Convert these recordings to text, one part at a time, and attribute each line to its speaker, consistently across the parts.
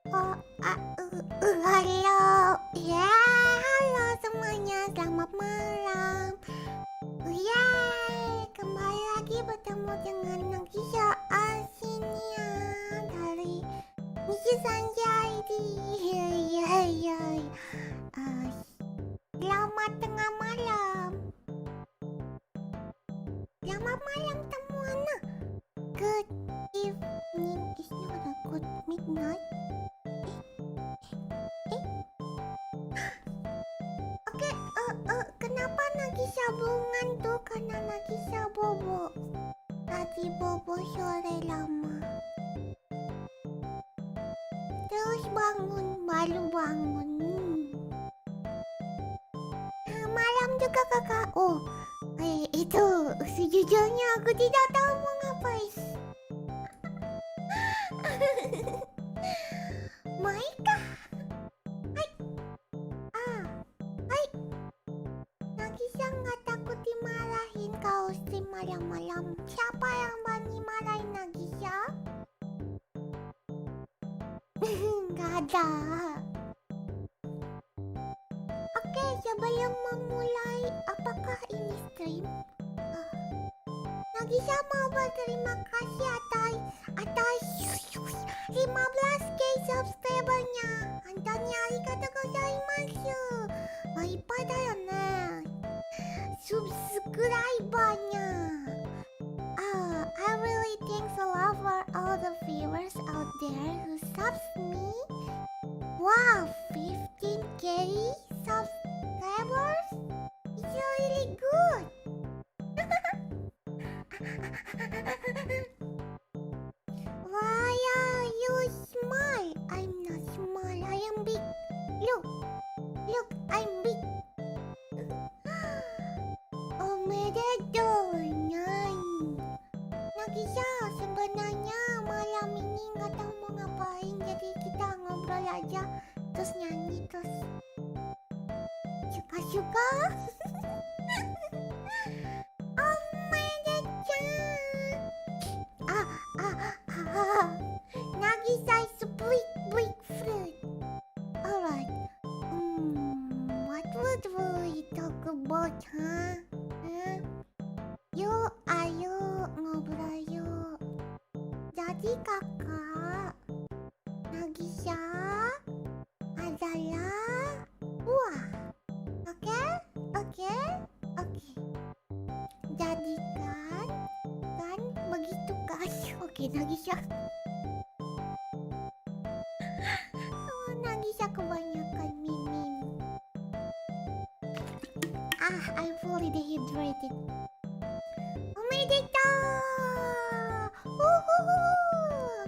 Speaker 1: Oh, halo. Ya, halo semuanya. Selamat malam. Yeay, kembali lagi bertemu dengan Nagisa Asinia dari Misi Sanjay di Uh, Selamat tengah malam. Selamat malam semuanya. Good evening is not a good midnight. Oke, kenapa Nagisa bungan tuh? Karena Nagisa bobo. Tadi bobo sore lama. Terus bangun, baru bangun. Malam juga kakak. Oh, itu sejujurnya aku tidak tahu mau ngapain. Maika. Hai. Nagisa nggak takut dimarahin kalau stream malam-malam. Siapa yang berani marahin Nagisa? Nggak ada. Oke, sebelum memulai, apakah ini stream? Nagisa mau berterima kasih atas 15k subscribernya. Antoni arigatou gozaimasu. Ippay da yo ne. Subscribernya. I really thanks a lot for all the viewers out there who subs me. Wow, 15k subscribers? It's really good. Why are you small? I'm not small. I am big. Look, I'm big. Omedetou, nyanyi. Nagisa, sebenarnya malam ini nggak tahu mau ngapain, jadi kita ngobrol aja, terus nyanyi terus. Suka-suka. Nagisa is a big fruit. Alright. What would we talk about, huh? Yuk, ayo ngobrol yuk. Jadi kakak, Nagisa adalah buah. Oke. Jadikan kan begitu kan? Oke, Nagisa. Nagisa kebanyakan mimim. I'm fully dehydrated. Omedetou!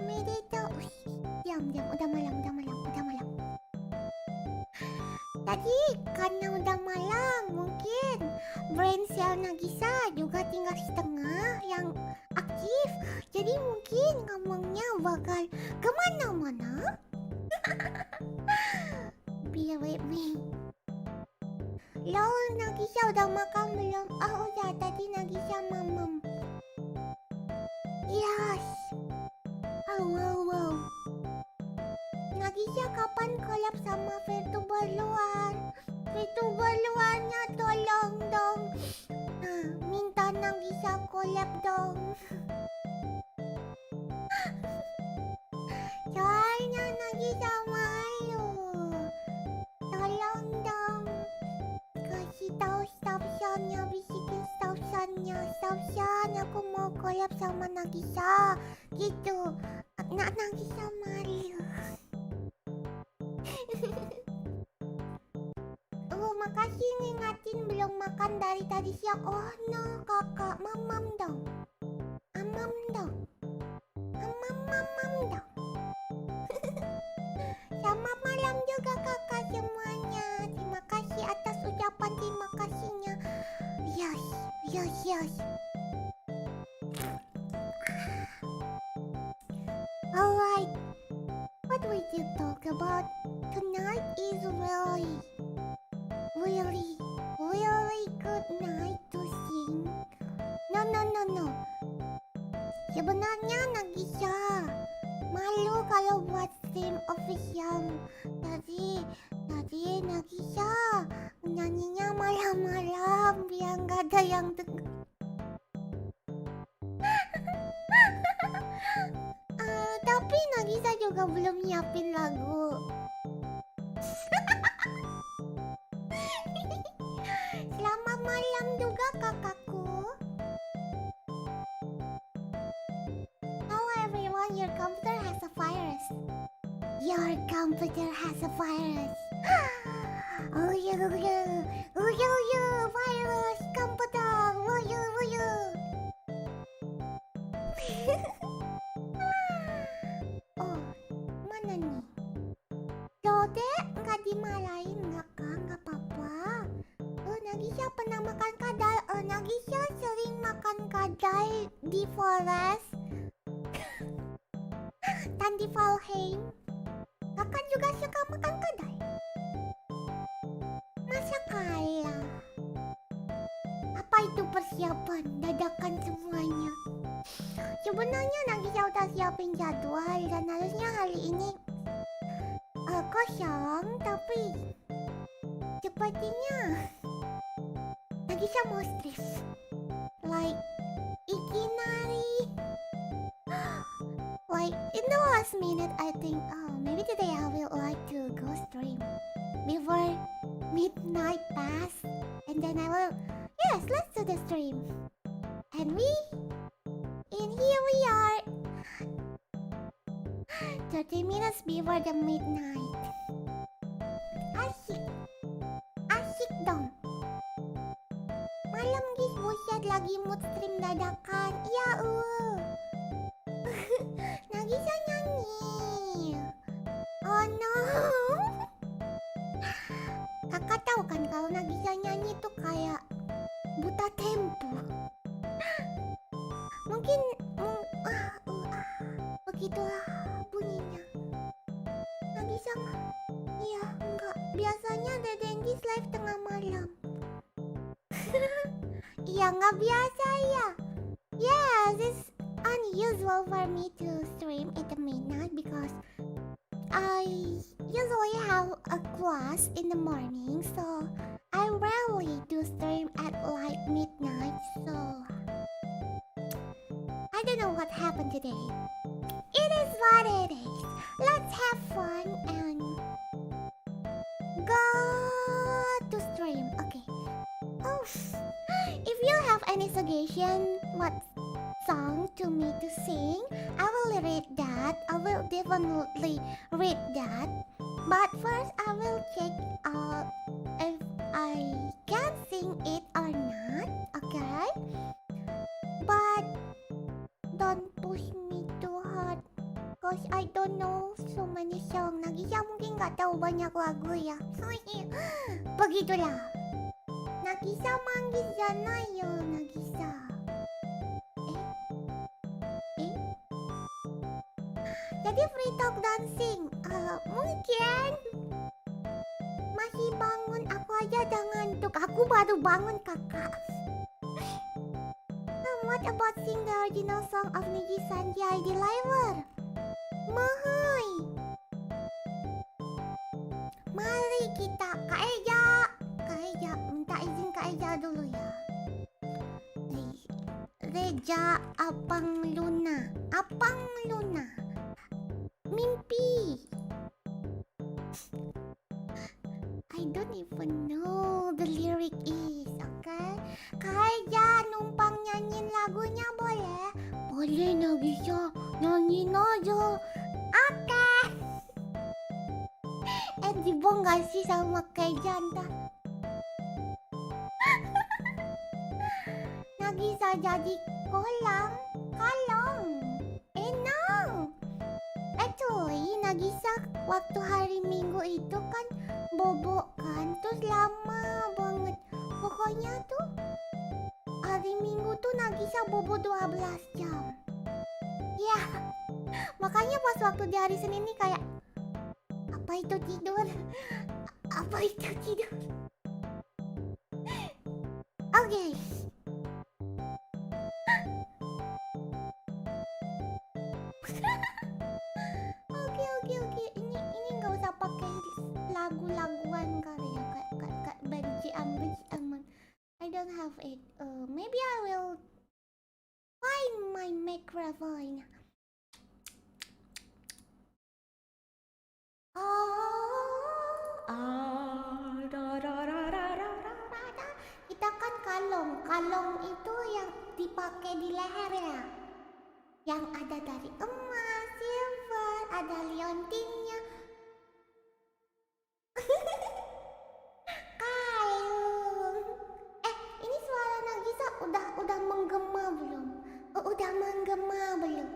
Speaker 1: Omedetou! Diam, udah malam. Tadi karena udah malam, mungkin brain cell Nagisa juga tinggal setengah yang aktif. Jadi mungkin ngomongnya bakal kemana-mana. Bear with me. Lol, Nagisa udah makan belum? Udah, tadi Nagisa mamam. Yes. Wow. Nagisa kapan collab sama VTuber luar? VTuber luarnya tolong dong. Minta Nagisa collab dong. Soalnya Nagisa malu. Tolong dong. Kasih tahu staff-nya, bisikin staff-nya. Staff-nya, aku mau collab sama Nagisa. Gitu. Nagisa malu. Makasih ngingatin belum makan dari tadi siang. Oh no, kakak, mamam dong. Mamam dong. Selamat malam juga kakak semuanya. Terima kasih atas ucapan terima kasihnya. Yes. Alright, what we will talk about tonight is really good night to sing. No. Sebenarnya Nagisa malu kalau buat stream official. Tadi Nagisa nyanyinya malam-malam biar nggak ada yang denger. Tapi Nagisa juga belum nyiapin lagu. Selamat malam juga kakakku. Hello everyone, your computer has a virus. Your computer has a virus. Oh yeah, virus computer. Oh yeah. Oh, mana nih? Dode, nggak dimarahin nggak kak? Nggak apa-apa. Nagisa pernah makan kadal. Nagisa sering makan kadal di forest. Dan di Valheim. Kakak juga suka makan kadal? Masa kalah? Apa itu persiapan? Dadakan semuanya. Sebenarnya Nagisa udah siapin jadwal dan harusnya hari ini kosong, tapi sepertinya Nagisa mau stress. Like ikinari. Like in the last minute I think maybe today I will like to go stream before midnight pass, and then I will let's do the stream. And here we are 30 minutes before the midnight. Asik dong. Malam guys, buset lagi mood stream dadakan. Iya Nagisa nyanyi. Oh no. Kakak tahu kan kalau Nagisa nyanyi tuh kayak buta tempo. Mungkin begitulah bunyinya. Nagisa iya enggak. Biasanya Dedengis live tengah malam. Iya nggak biasa ya. Yes, it's unusual for me to stream at the midnight because I usually have a class in the morning, so I rarely do stream at like midnight. So I don't know what happened today. It is what it is. Let's have fun and go to stream. Okay. Oh, if you have any suggestion what song to me to sing, I will read that. I will definitely read that. But first I will check out if I can sing it or not. Okay? But don't push me too hard, cause I don't know so many songs. Nagisa mungkin nggak tahu banyak lagu ya. Begitulah. Nagisa manggis jana yo, Nagisa. Jadi free talk dancing. Mungkin masih bangun, aku aja udah ngantuk. Aku baru bangun kakak. What about sing the original song of Niji Sanji ID Liver? Mahoy. Mari kita Kak Eja minta izin Kak Eja dulu ya. Reja Apang Luna. Mimpi. I don't even know the lyric is, okay? Kak Eja numpang nyanyiin lagunya boleh? Boleh Nagisa, nyanyiin aja. Oke. Dibong gak sih sama Kak Eja ntar? Nagisa jadi kalong. No. Actually, Nagisa waktu hari Minggu itu kan bobo kan, terus lama banget. Pokoknya tuh hari Minggu tuh Nagisa bobo 12 jam. Ya, makanya pas waktu di hari Senin ini kayak apa itu tidur? Okay. Oke. it. Maybe I will find my microphone. Kita kan kalung itu yang dipakai di leher ya, yang ada dari emas, silver, ada liontinnya. Kalung. Ini suara Nagisa udah menggema belum? Udah menggema belum?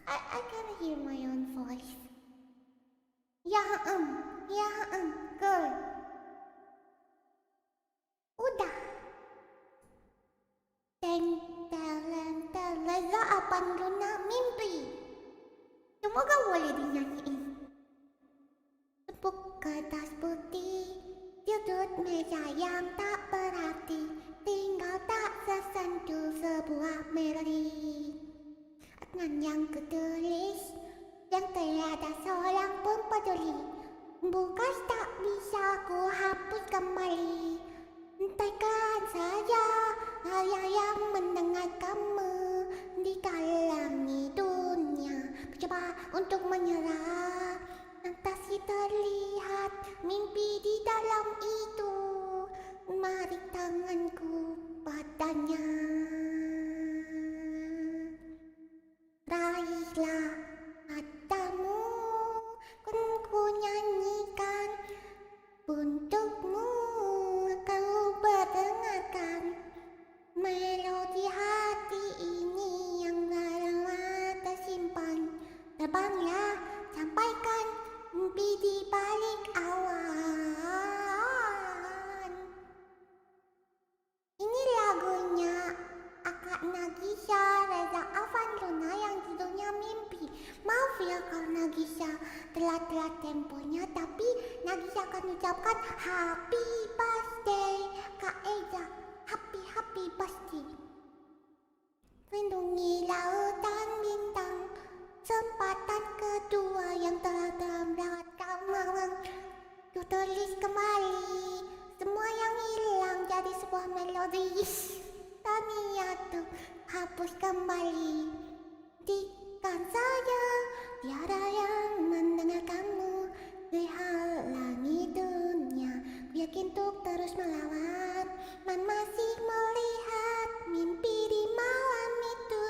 Speaker 1: I can hear my own voice. Ya girl. Udah. Leza apa Luna mimpi. Semoga boleh dinyanyiin. Tepuk kertas putih, sudut meja yang tak berarti, tinggal tak sesentuh sebuah melodi. Dengan yang kutulis, yang tiada seorang pun peduli, bukan tak bisa ku hapus kembali. Entaikan saja saya yang mendengarkanmu di dalam dunia. Coba untuk menyerah, entasi terlihat mimpi di dalam itu. Mari tanganku padanya. Raihlah hatamu, kan ku nyanyikan untukmu. Kau berdengarkan melodi hati ini yang lama tersimpan. Terbanglah, sampaikan mimpi di balik awan. Ini lagunya Akak Nagisa, Reza Afan Luna yang judulnya Mimpi. Maaf ya kalau Nagisa telat-telat temponya, tapi Nagisa akan ucapkan Happy Birthday Kak Eza. Happy birthday. Lindungi lautan bintang, sempatan kedua yang telah terlewatkan. Ku tulis kembali semua yang hilang jadi sebuah melodi. Tania tuh hapus kembali. Dikan saja tiada yang mendengarkanmu di halangi dunia. Ku yakin untuk terus melawan, man masih melihat mimpi di malam itu.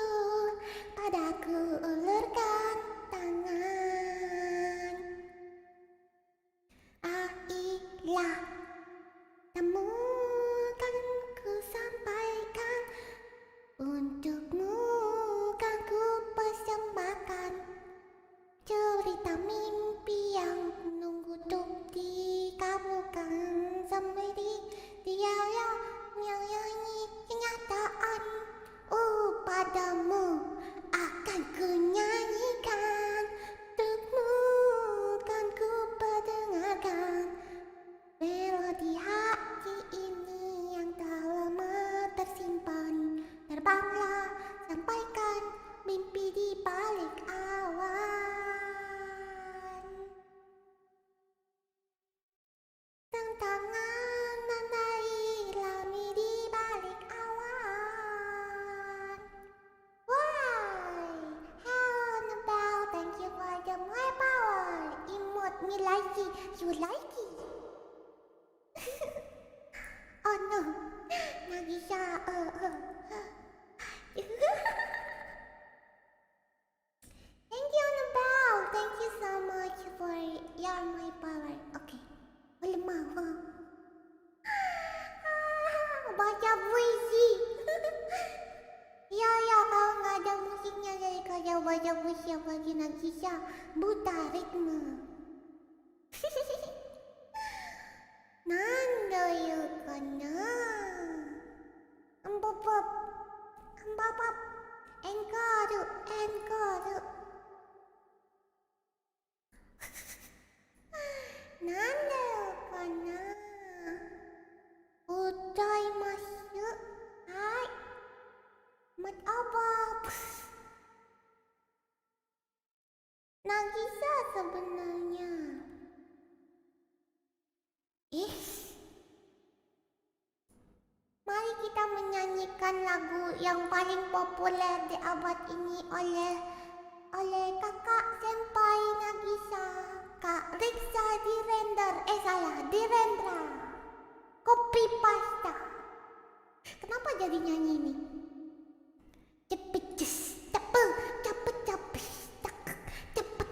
Speaker 1: Padaku ulurkan tangan. Ailah temu kan ku sampaikan, untukmu kan ku persembahkan cerita mimpi yang menunggu untuk dikabulkan. Sembari dia yang nyanyi kenyataan, padamu akan ku nyanyikan, untukmu kan ku perdengarkan melodi hati ini yang tak lama tersimpan. Terbanglah, sampaikan mimpi di balik awan. Tantangan menandailah di balik awan. Why? Hello Nabel, thank you for the more power. Emote me like it, you like it. Oh no, Nagisa, Thank you Nabel, thank you so much for your my power. Okay, lemah. Baca puisi. Ya, kalau nggak ada musiknya jadi kerja baca puisi apalagi Nagisa buta ritme. Nando yukana Ambapap Enkaru Nando yukana Udaimasu. Hai Mat abab. Nagisa sebenarnya. Mari kita menyanyikan lagu yang paling populer di abad ini oleh kakak senpai Nagisa, Kak Riksa Direndra. Kopi pasta. Kenapa jadi nyanyi ini? Cepet cepet cepet cepet cepet cepet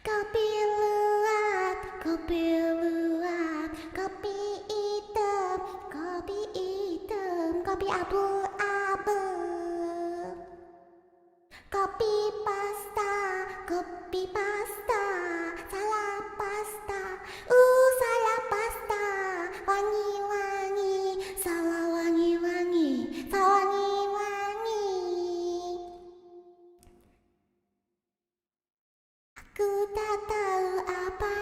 Speaker 1: kopi luwak, kopi luwak, kopi hitam, kopi abu-abu, kopi pasta, salah pasta, salah pasta, wangi-wangi, salah wangi-wangi, salah wangi-wangi. Aku tak tahu apa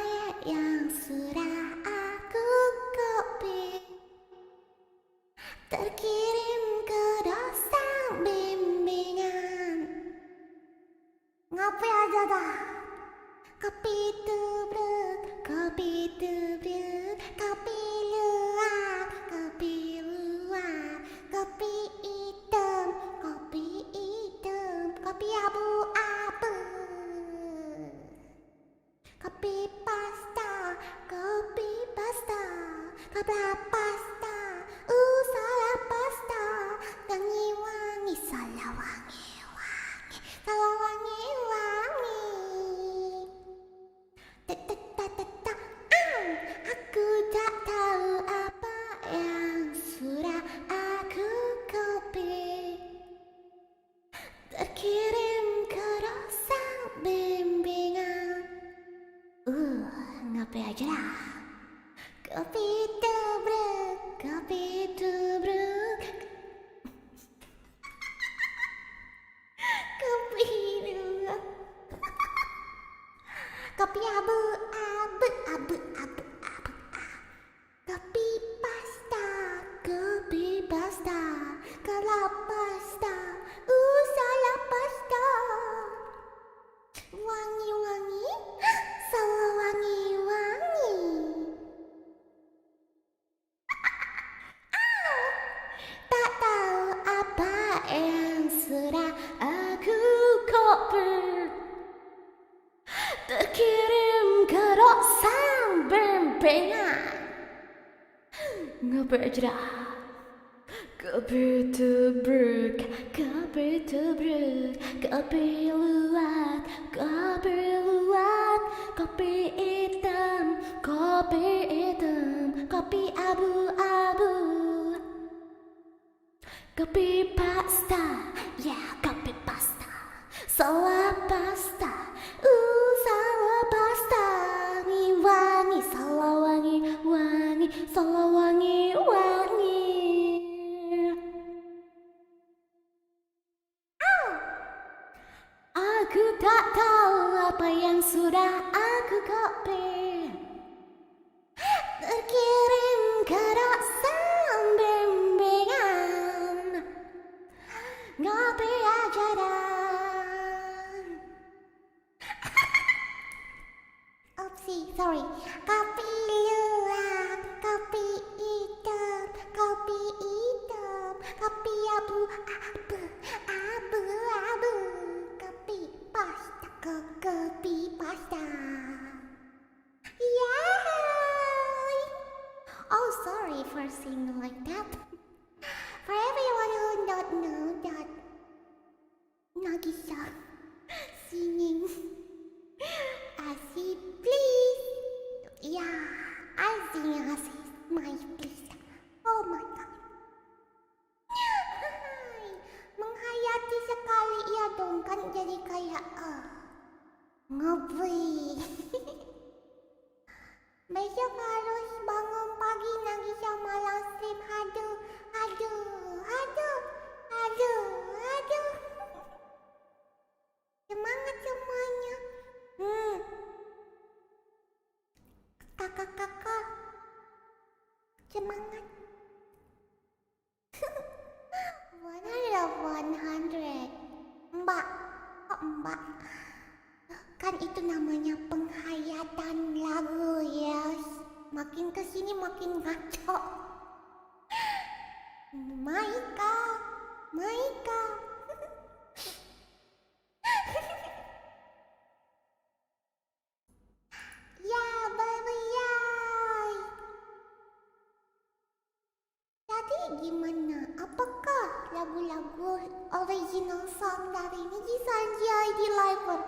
Speaker 1: yang sudah aku copy, terkirim ke dosa bimbingan. Ngopi aja dah. Kopi tubruk, kopi tubruk, kopi luwak, kopi luwak, kopi hitam, kopi abu-abu, kopi pasta, salah pasta, salah pasta, wangi-wangi, salah wangi-wangi, salah wangi-wangi. Aku tak tahu apa yang sudah aku copy, terkirim ke dosa bimbingan. Ngopi aja lah. Kopi tubruk, kopi tubruk, kopi luwak, kopi abu-abu, kopi pasta, salah pasta, salah pasta, wangi-wangi, salah wangi-wangi. Tak tahu apa yang sudah aku copy, terkirim ke dosa bimbingan. Ngopi aja dah. Kopi tubruk, kopi tubruk, kopi luwak, kopi hitam, kopi abu-abu, kopi pasta, kopi pasta, salah pasta, salah pasta, wangi-wangi, salah wangi-wangi, salah wangi-wangi. Aku tak tahu apa yang sudah aku copy, terkirim ke dosa bimbingan. Ngopi aja dah. Oopsie, sorry. Kopi luwak, kopi hitam, kopi abu-abu, kopi pasta. Yay! Oh, sorry for singing like that. For everyone who don't know that Nagisa singing asik, please. Yeah, I sing asik, my please. Oh my god. Menghayati sekali ya dong, kan jadi kayak ngopi. Besok harus bangun pagi, Nagisa malam stream. Aduh. Mbak? Kan itu namanya penghayatan lagu ya. Makin kesini makin ngaco. Maika, Maika. Ya, baby ya. Jadi gimana? Apakah lagu-lagu original song dari Niji Sanjay di live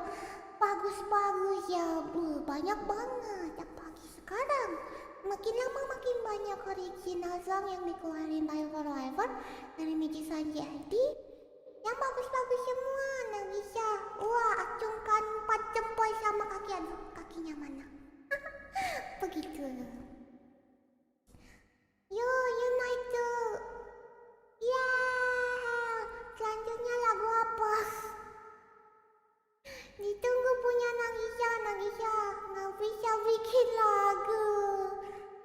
Speaker 1: bagus-bagus ya? Banyak banget apalagi sekarang. Makin lama makin banyak original song yang dikeluarin live dari Niji Sanjay yang bagus-bagus semua. Nagisa, wah acungkan 4 jempol sama kaki. Aduh, kakinya mana? Begitu. You naik tuh. Ya, selanjutnya lagu apa? Ditunggu punya Nagisa. Nggak bisa bikin lagu.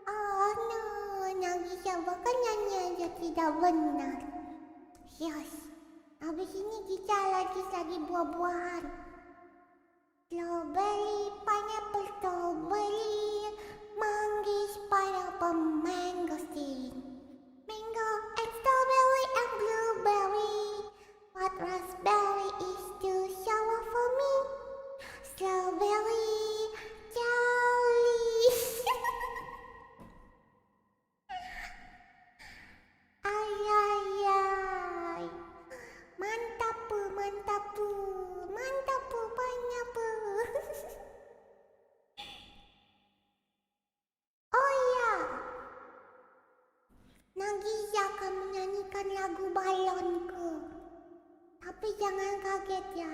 Speaker 1: Oh no, Nagisa bahkan nyanyi aja tidak benar. Yes, habis ini kita lagi buah-buahan. Strawberry, pineapple, strawberry, manggis, pineapple, mangosteen, mango and strawberry and blueberry. What raspberry is too sour for me? Strawberry, Charlie. Ay, ay, ay. Mantap pu, banyak pu. Oh ya, Nagisa akan menyanyikan lagu balonku. Tapi jangan kaget ya.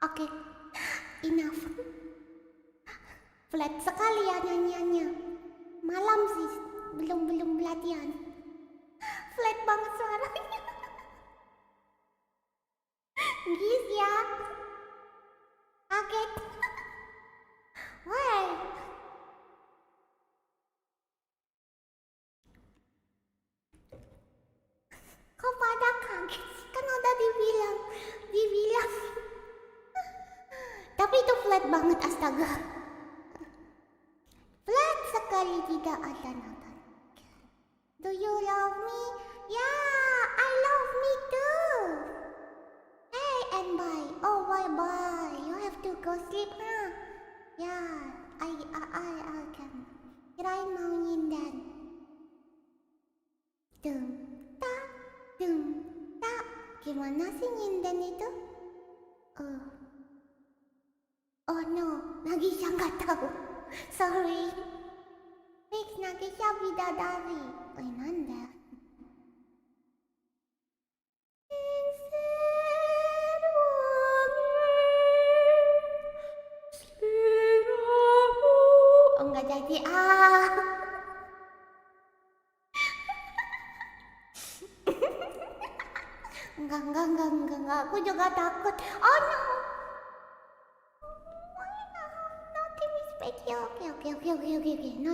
Speaker 1: Oke, enough. Flat sekali ya nyanyiannya. Malam sih, belum latihan. Flat banget suaranya. Gis ya. Kaget. Woi. Kok pada kaget sih? Kan udah dibilang. Tapi itu flat banget, astaga. Flat sekali, tidak ada nada. Do you love me? Yeah, I love me too. Hey, and bye. Oh, bye. You have to go sleep, huh? Yeah, I can. Kirain mau nyindan. Dum, tak. Gimana sih nyindan itu? Oh no, Nagisa nggak tahu. Sorry. Fix Nagisa bidadari. Nanda. Oh nggak jadi Enggak. Aku juga takut. Oh no. Okay. No.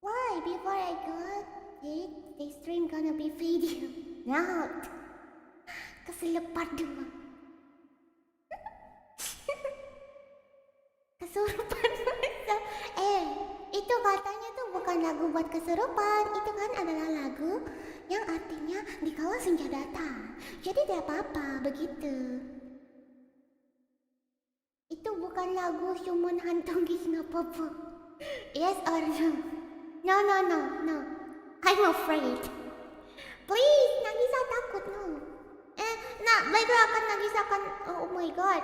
Speaker 1: Why? Before I got it, the stream gonna be video. Now, keselepar dua. Kesurupan masa. Itu katanya tuh bukan lagu buat kesurupan. Itu kan adalah lagu yang artinya dikala senja datang. Jadi tidak apa-apa begitu. Itu bukan lagu Summon Hantung Gis apa-apa. Yes or no? No. I'm afraid. Please, Nagisa takut no. Baiklah akan Nagisa akan. Oh my god.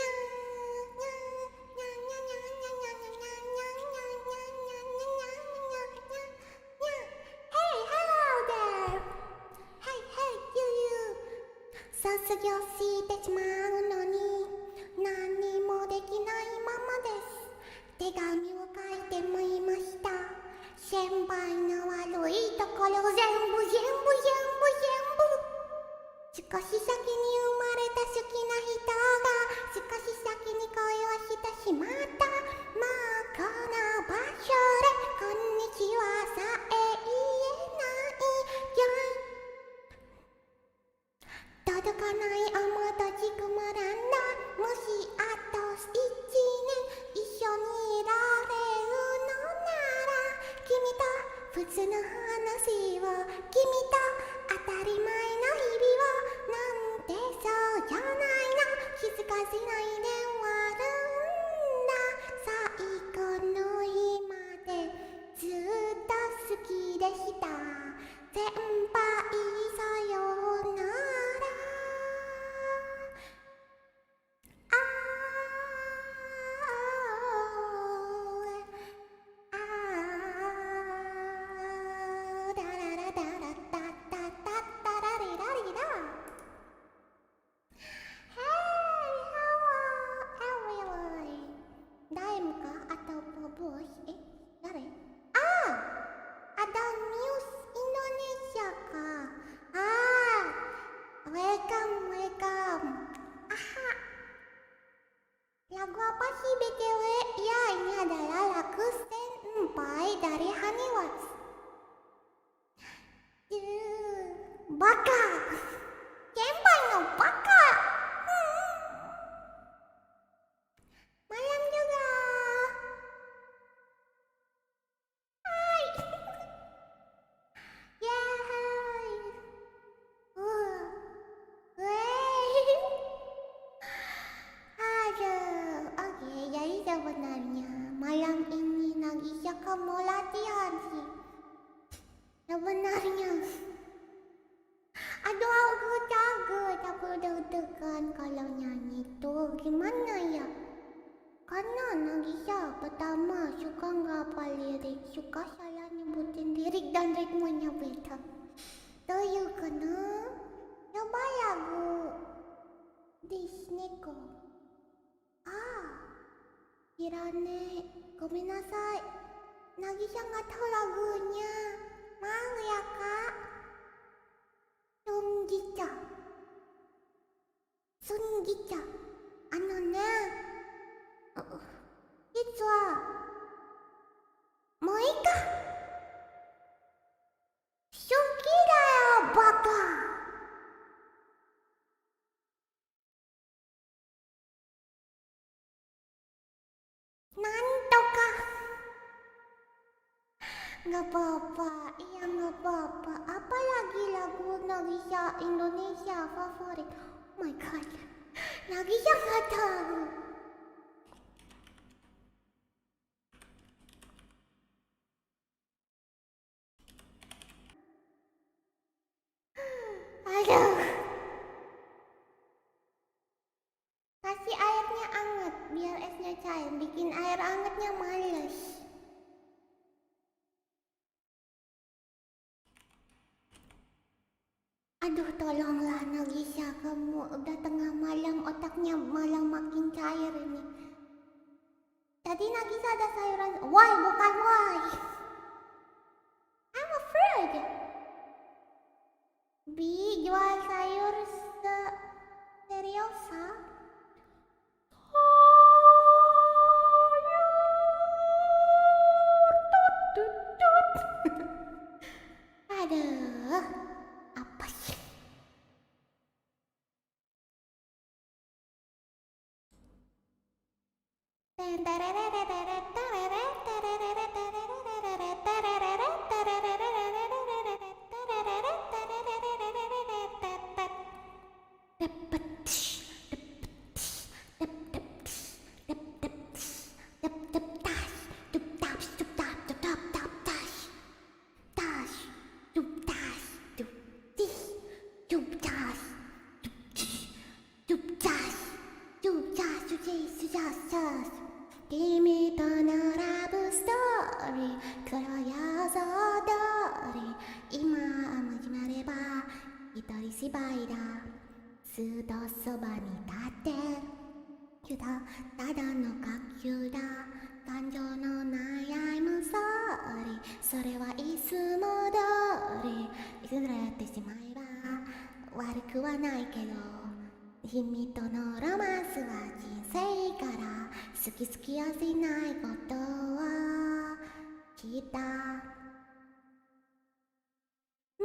Speaker 1: 卒業してしまうのに何もできないままです。手紙を書いてもいました。先輩の悪いところ全部。少し先に生まれた好きな人が少し先に恋をしてしまった。まあこの場所でこんにちはさえ言えないよ。届かない雨とち曇らんだ。もしあと1年一緒にいられるのなら君と普通の話を君と当たり前の日々をなんてそうじゃないの。気づかせないで終わるんだ。最後の日までずっと好きでした。先輩さようなら。ダララダラタタタタラリラリラ。Hey, how are everyone? 誰もかあとボイス誰アダニュースインドネシアか。ウェルカム。Lagu apa sih BTW? Ya, ini adalah lagu Standby dari Honeywood. Baka. kan kalau nyanyi tuh gimana ya? Karena Nagisa pertama suka nggak hafal lirik, suka salah nyebutin lirik dan ritmenya beda. Tahu kana? Coba lagu Disney ko. Kirane, gomenasai. Nagisa nggak tahu lagunya. Maaf ya kak. Sungicha. Sungicha. Ano ne? 実はもういいか。好きだよバカ。なんとか nggak apa-apa, iya nggak apa-apa. Apalagi lagu Nagisa Indonesia favorit. Oh my god, Nagisa nggak tahu. Aduh. Kasih airnya anget biar esnya cair. Bikin air angetnya males. Aduh tolonglah Nagisa, kamu udah tengah malam otaknya malah makin cair ini. Tadi Nagisa ada sayuran. Why bukan why. I'm afraid. Bi jual sayur seriosa. Aduh, apa sih? Kimi to no love story この予想通り今始まれば一人芝居だずっとそばに立ってただの学級だ感情の悩むストーリーそれはいつも通り崩れてしまえば悪くはないけど君とのロマンスは人生から好き好きやしないことは聞いたも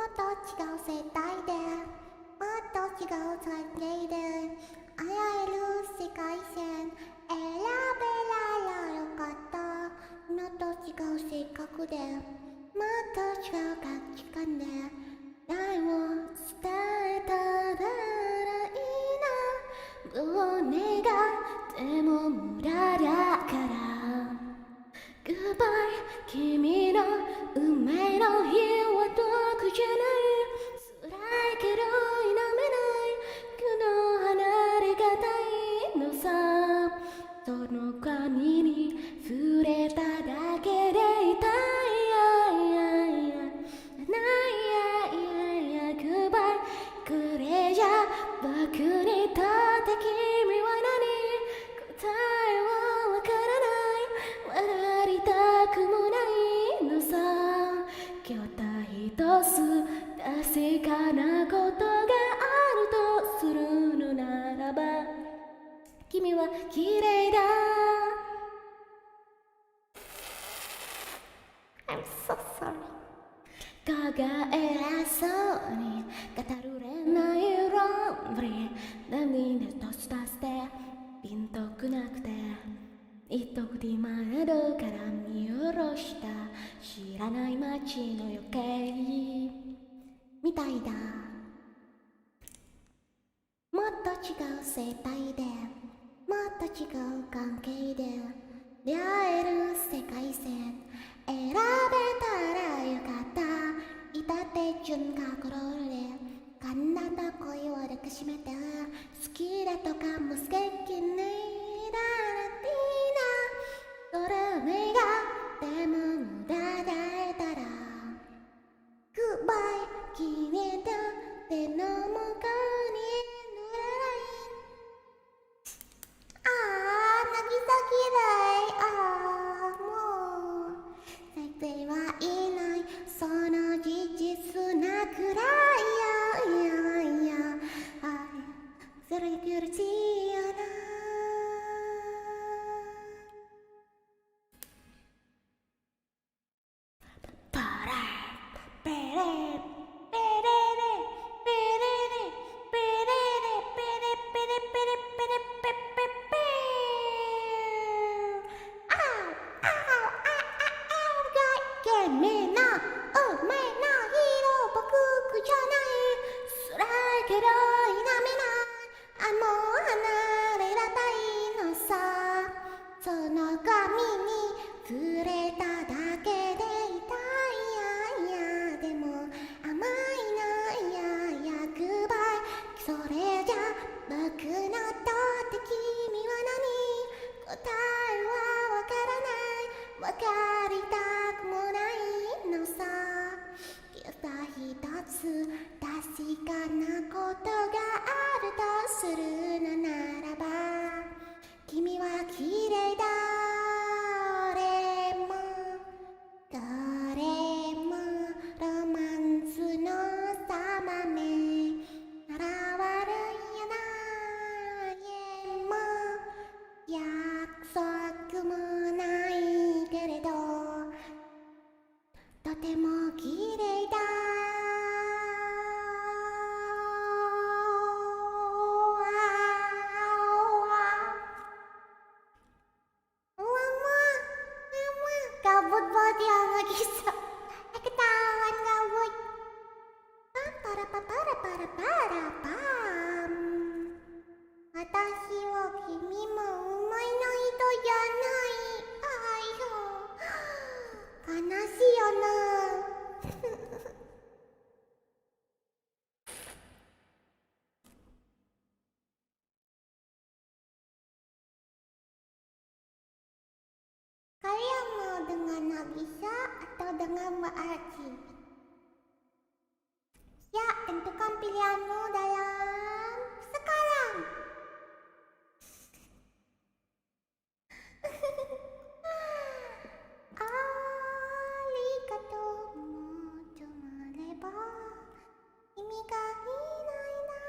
Speaker 1: っと違う世界でもっと違う関係であらゆる世界線選べられよかったもっと違う性格でもっと違う価値観で愛を伝えたらいいなもう願っても無駄だから Goodbye 君の運命の日は遠くじゃない辛いけど否めないこの離れがたいのさその髪に触れただけで痛いGoodbye これじゃ僕にとって君は何答えはわからない笑いたくもないのさ今日た一つ確かなことがあるとするのならば君は綺麗だ I'm so sorry 輝偉そうに語れないロンブリー何でとしたしてピンとくなくて一時窓から見下ろした知らない街の夜景みたいだもっと違う世界でもっと違う関係で出会える世界線選べたらよかった至って順が転んでカンナと声を抱きしめて好きだとかも素敵ねだらティーナそれ目がでも無駄だえたらグッバイ君と手の向こうに濡れない泣き先でもう最低はいないその事実なくらいいやそれが苦しいよなパラペレペレレペレレペレペレペレペレペレペペああがめなお前のヒーロー僕じゃない辛いけど否めないもう離れらたいのさその髪に触れただけで痛いやでも甘いないやグッバイそれじゃ僕のとって君は何答えはわからないわかりたくもないのさただ一つ確かなことがあるとするのならば君は綺麗だどれもロマンスのさまめ現れやないも約束もないけれどとても綺麗だGabut banget ya sama Gisa. Ketahuan gabut. Para pam. Watashi wa kimi mo umai no hito janai. Ayo. Kanashii yo na. Kalian mau dengan Nagisa atau dengan Mbak Archie? Ya, tentukan pilihanmu dalam sekarang. Arigato motomareba kimi ga inai na.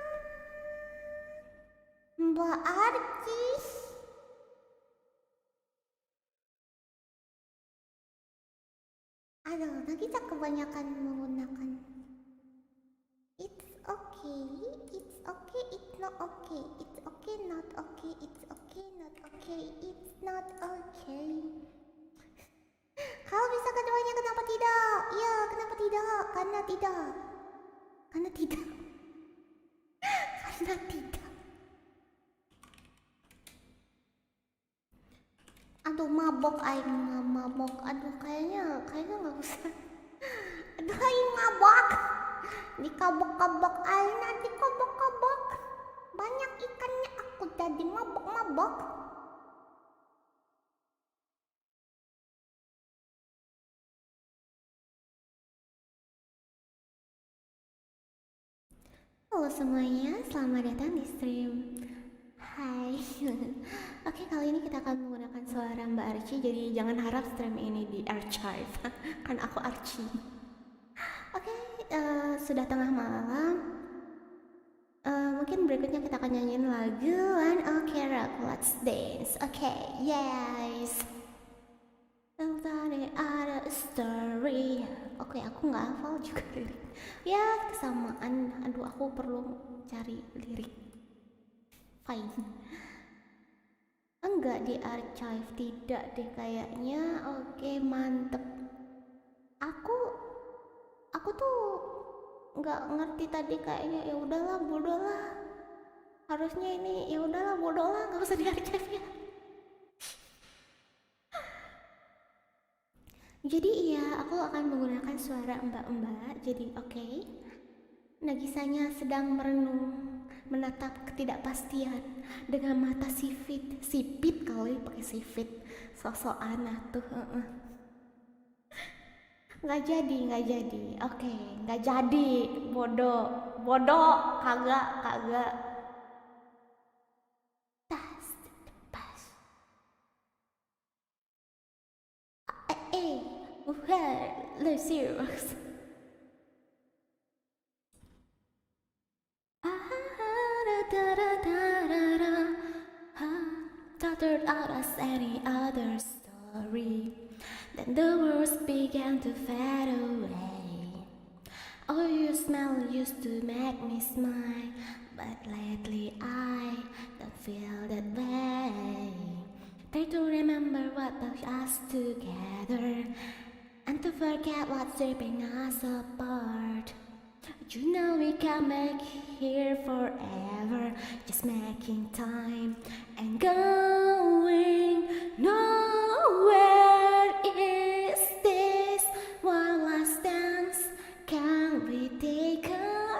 Speaker 1: Mbak Archie. Aduh, Nagisa kebanyakan menggunakan it's okay, it's okay, it's not okay, it's okay, not okay, it's okay, not okay, it's not okay. Kalau bisa keduanya kenapa tidak? Ya, kenapa tidak? Karena tidak. Karena tidak. Karena tidak. Aduh mabok aing mabok. Aduh kayaknya nggak usah. Aduh aing mabok. Dikabok-kabok aing nanti kabok-kabok. Banyak ikannya aku jadi mabok-mabok. Halo semuanya, selamat datang di stream. Hai. Oke, kali ini kita akan menggunakan suara Mbak Archie. Jadi jangan harap stream ini di archive. Kan aku Archie. Oke, sudah tengah malam. Mungkin berikutnya kita akan nyanyiin lagu One Ok Rock, Let's Dance. Oke, yes. Tadi ada story. Oke, aku nggak hafal juga lirik. Ya, kesamaan. Aduh, aku perlu cari lirik. Fine. Enggak di archive, tidak deh kayaknya. Oke, mantep. Aku tuh nggak ngerti tadi kayaknya. Ya udahlah, bodoh lah. Harusnya ini ya udahlah, bodoh lah, nggak usah di archive ya. Jadi iya, aku akan menggunakan suara mbak-mbak. Jadi oke. Nagisanya sedang merenung, menatap ketidakpastian dengan mata sipit kali pakai sipit, sosokan tuh. Nggak jadi, oke, nggak jadi, bodoh, kagak. Let's serious. Stuttered out as any other story. Then the words began to fade away. Oh, your smell used to make me smile, but lately I don't feel that way. Try to remember what brought us together, and to forget what's ripping us apart. You know we can't make here forever, just making time and going nowhere. Is this one last dance? Can we take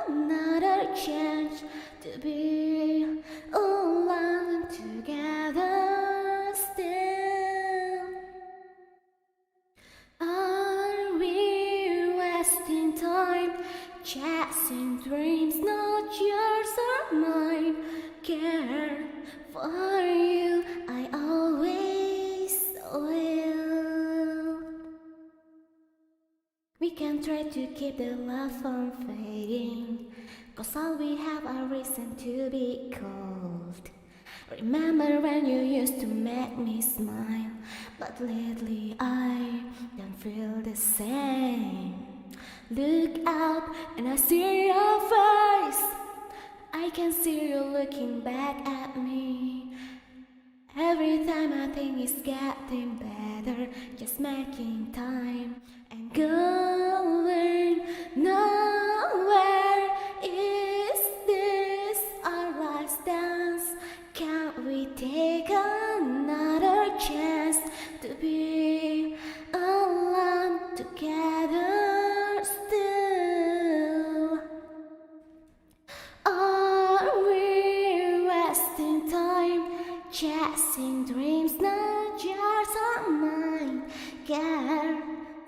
Speaker 1: another chance to be alone together still? Are we wasting time? Chasing dreams, not yours or mine. Care for you, I always will. We can try to keep the love from fading, 'cause all we have are reason to be cold. Remember when you used to make me smile, but lately I don't feel the same. Look out and I see your face. I can see you looking back at me. Every time I think it's getting better, just making time and going nowhere. Is this our last dance? Can't we take another chance to be alone together? Chasing dreams, not yours or mine. Care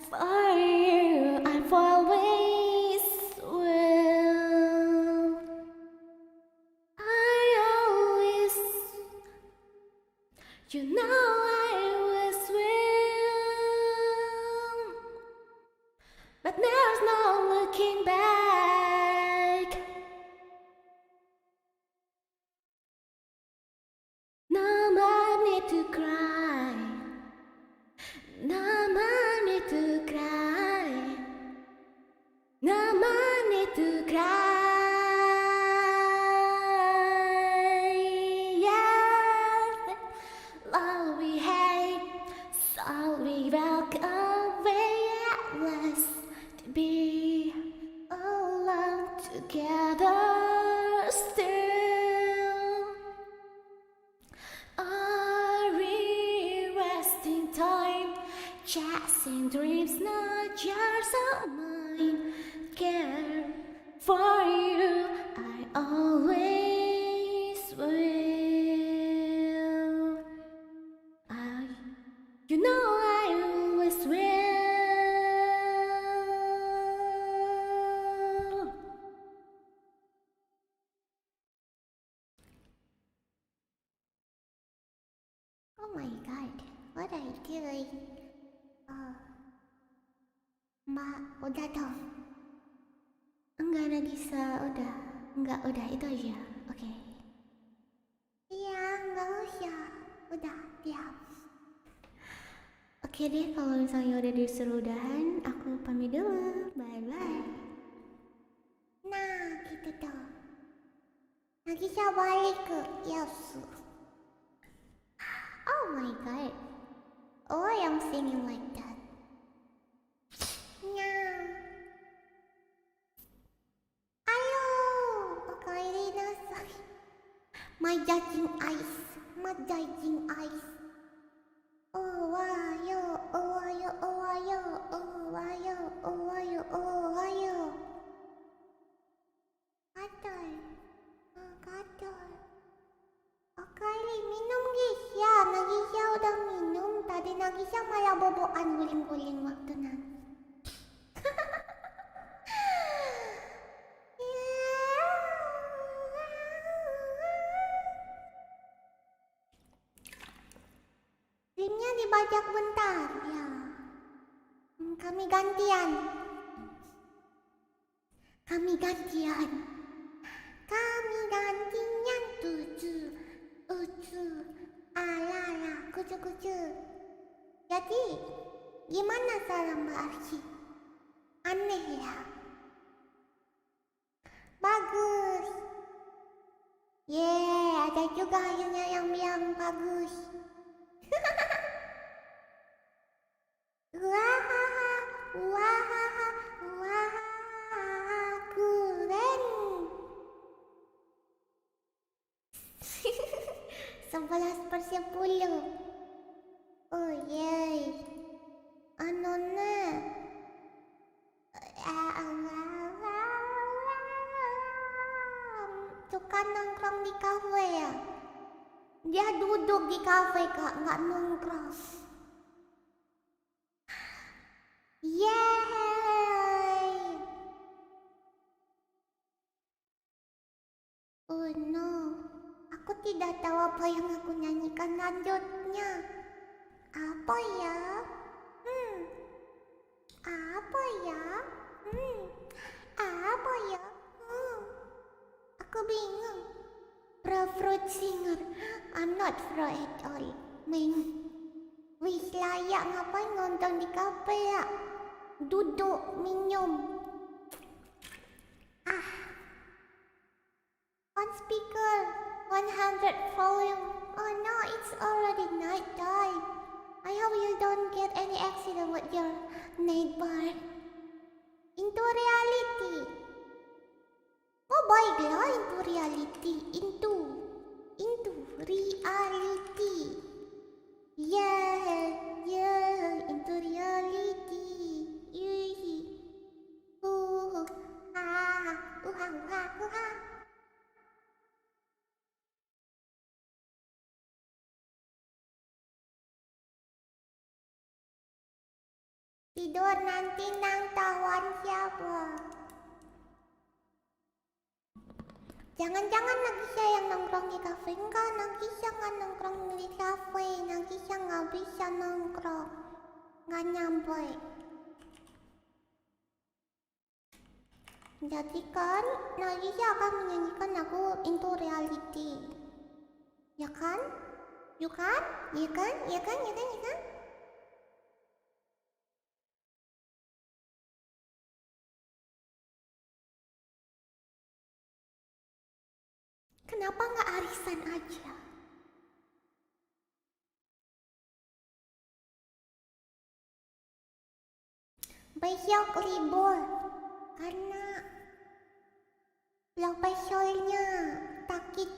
Speaker 1: for you, I always will. I always, you know I always will. But there's no looking back. No more need to cry. No more need to cry. No more need to cry. Yes, all we hate, all we walk away at last to be alone together still. Are we wasting time? Chasing dreams, not yours or mine. Care for you, I always will. You know I always will. Oh my god, what are you doing? Mbak, udah dong. Enggak, Nagisa, udah itu aja, oke. Iya, enggak usah, udah, diam. Oke deh, kalau misalnya udah disuruh udahan, aku pamit dulu, bye-bye. Nah, gitu dong. Nagisa balik ke Yasu. Oh my god. Oh, I'm singing like that. Meow. Ayo, okaeri nasai. My judging eyes. Oh, ayo. bisa malah boboan guling-guling waktu nangis. Rimnya dibajak bentar ya. Kami gantian. Kami gantian. Kami gantian tujuh, alala, kucu. Jadi, gimana salam Mbak Arsy? Aneh ya? Bagus. Ada juga akhirnya yang bilang bagus. Wahaha, keren. 11/10. Oh yeay. Ano na? Suka nongkrong di kafe ya? Dia duduk di kafe kak, nggak nongkrong. Yeay. Oh no, aku tidak tahu apa yang aku nyanyikan lanjutnya. Apa ya? Apa ya? Apa ya? Aku bingung. Fruit singer. I'm not pro at all. Wis layak ngapain nonton di kafe ya? Duduk minum. On speaker 100 volume. Oh no, it's already night time. I hope you don't get any accident with your neighbor. Into reality. Oh baiklah, into reality. Into reality. Yeah, into reality. Tidur nanti nang tawan siapa? Jangan-jangan Nagisa yang nongkrong di kafe. Enggak, Nagisa nggak nongkrong di kafe. Nagisa nggak bisa nongkrong. Nggak nyampe. Jadi kan, Nagisa akan menyanyikan lagu Into Reality. Ya kan? Ya kan? Ya kan? Ya kan? Ya kan? Ya kan? Kenapa nggak arisan aja? Besok libur karena profesornya sakit,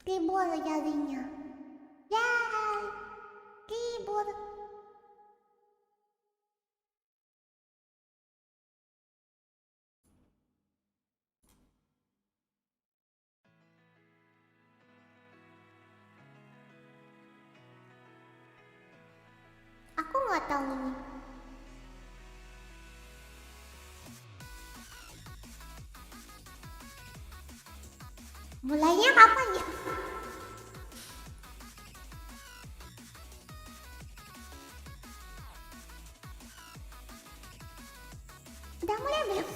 Speaker 1: libur jadinya. Yay, libur. Aku nggak tahu ini. Mulainya kapan ya? Udah mulai belum?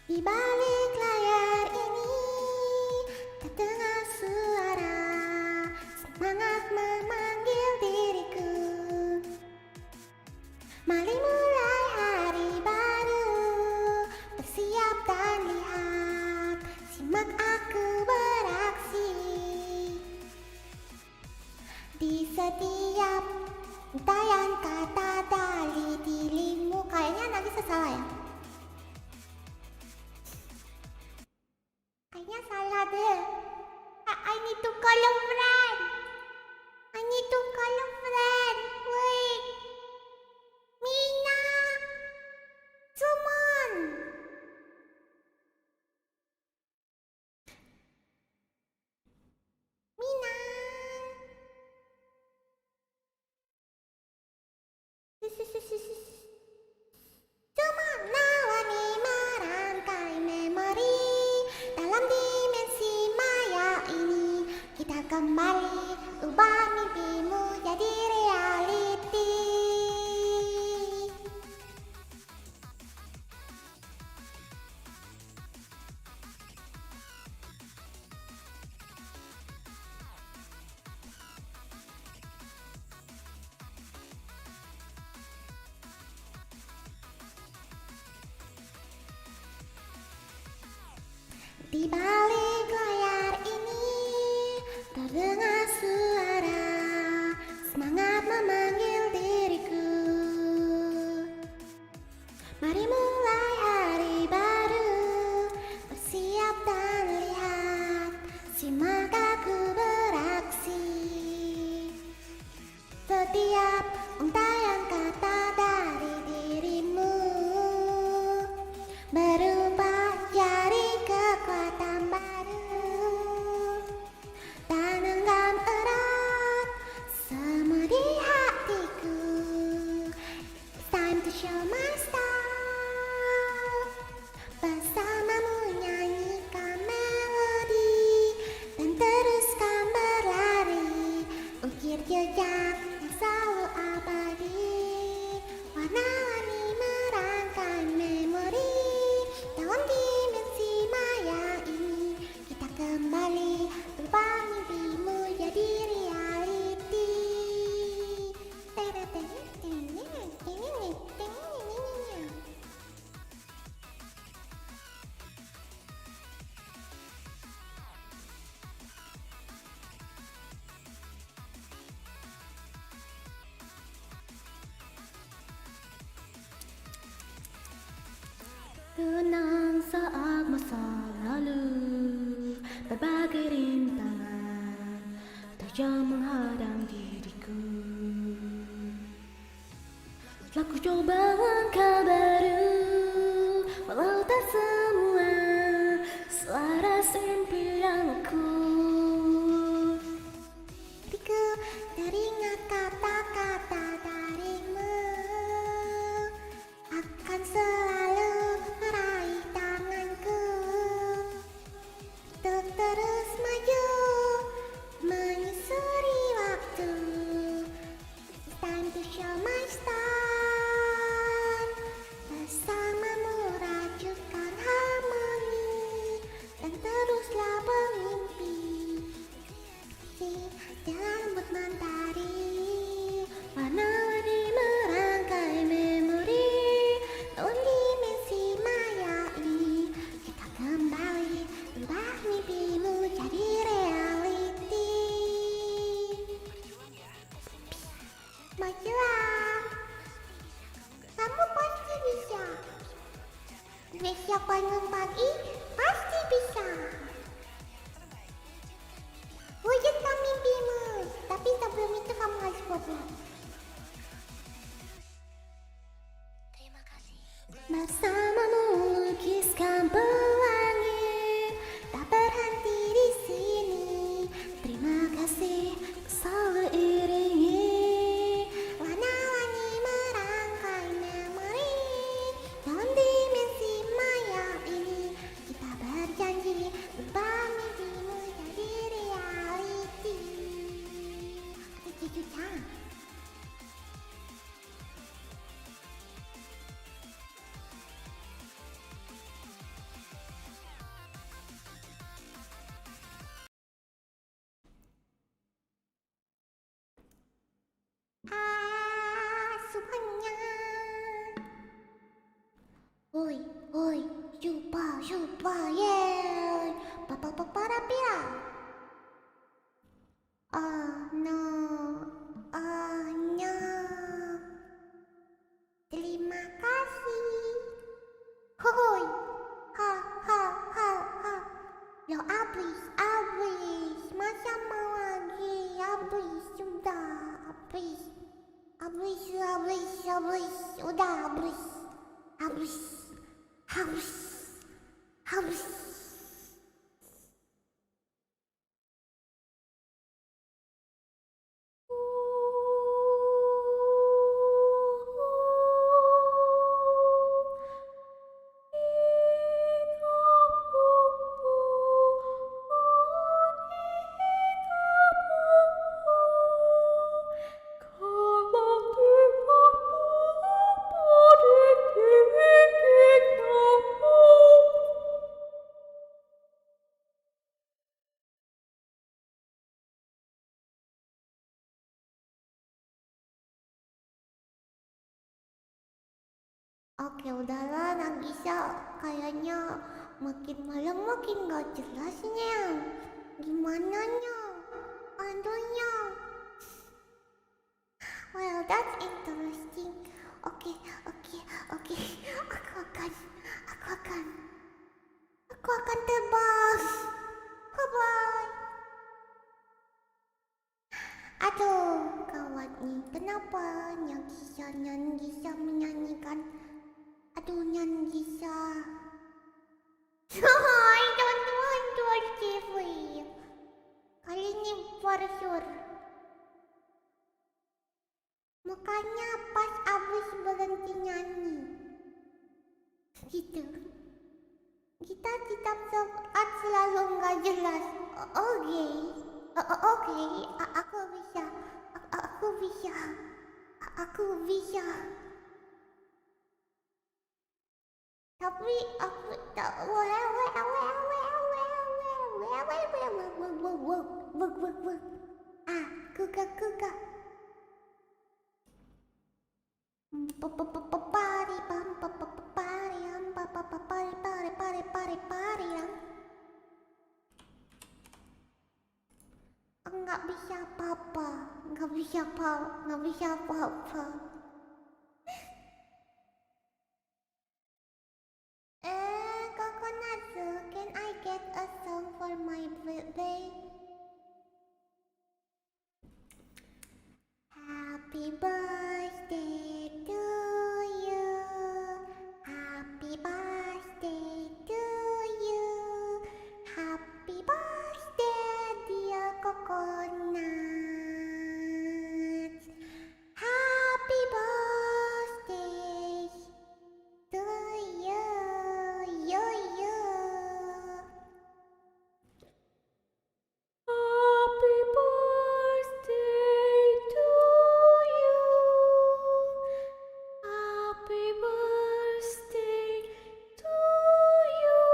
Speaker 1: Di balik layar ini terdengar suara semangat memanggil diriku. Mari mulai hari baru, bersiap dan lihat, simak aku beraksi. Di setiap untayan kata dari dirimu. Kayaknya nanti salah ya? Kayaknya salah deh. I need to call a friend. I need to call a friend. Wait. Mina. Summon. Di balik layar ini terdengar suara semangat memanggil diriku. Mari mulai hari baru, bersiap dan lihat, simak aku beraksi. Setiap untayan kata dari dirimu berubah jadi kekuatan baru. Tanam erat semua di hatiku. It's time to show my style. Bersamamu nyanyikan melodi dan teruskan berlari, ukir jejak yang selalu abadi. Warna-warni merangkai memori dalam dimensi maya ini. Kita kembali berubah mimpimu jadi reality. Kenang saat masa lalu, berbagai rintangan tajam menghadang diriku. Telah ku coba langkah baru, walau tak semua selaras impian aku. Diriku teringat kata-kata darimu, akan selalu meraih tanganku untuk terus maju menyusuri waktu. It's time to show my style. Bersamamu rajukan harmoni dan teruslah bermimpi. Si jalan buat mentari, warna-warni merangkai memori dalam dimensi maya ini. Kita kembali berubah mimpimu jadi reality. Majulah, kamu pasti bisa. Besok bangun pagi pasti bisa. Wujudkan mimpimu, tapi sebelum itu kamu harus berbuat. Terima kasih. Bersamamu lukiskan pelangi, tak berhenti di sini. Terima kasih selalu iringi. Warna-warni merangkai memori dalam dimensi maya ini. Kita berjanji berubah mimpimu jadi reality. Cucu-cucu. Semuanya. Oi, oi, jumpa, yeay. Papa-papa-rapia. Oh no, oh no. Terima kasih. Hoi, ha, ha, ha, ha. Lo abis, masa mau lagi? Abis, sudah, abis. Habis, udah habis. Oke, udahlah Nagisa, kayaknya Makin malam makin gak jelasnya. Gimana nya? Aduhnya. Well, that's interesting. Oke. Aku akan terbang. Bye-bye. Aduh, gawat nih. Kenapa Nyan Gisa menyanyikan? Aduh, Nyan Gisa. I don't want to achieve. Kali ini for sure. Makanya pas abis berhenti nyanyi. Gitu. Kita tetap selalu nggak jelas. Oke. Aku bisa. Tapi aku tak kuka. Nggak bisa apa-apa. Kokonatsu, can I get a song for my birthday? Happy birthday to you. Happy birthday to you. Happy birthday, dear Coconut. Happy birthday to you. Happy birthday to you. Happy birthday to you.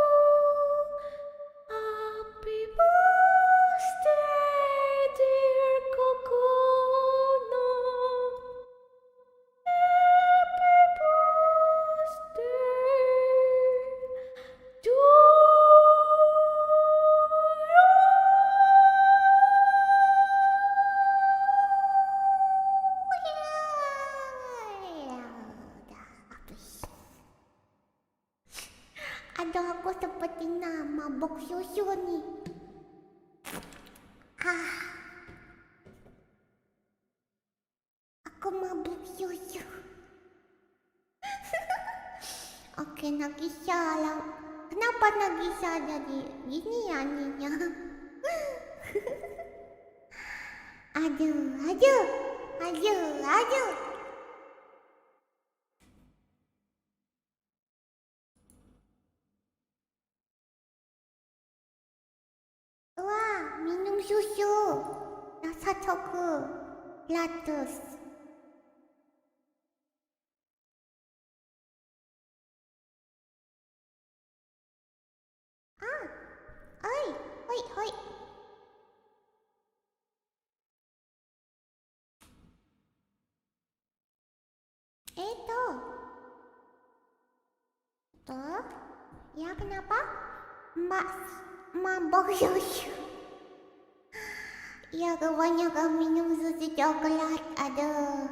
Speaker 1: Happy birthday, dear Coconut. Happy birthday to you. Ada aku seperti mabok susu nih. Aku mabuk susu. Oke, Nagisa lah. Kenapa Nagisa jadi gini ya Ninya? Aduh. Wah, minum susu. Rasa coklat. Hoi. Tuh. Ya kenapa? Mbak mabok susu. Ya kebanyakan minum susu coklat. Aduh,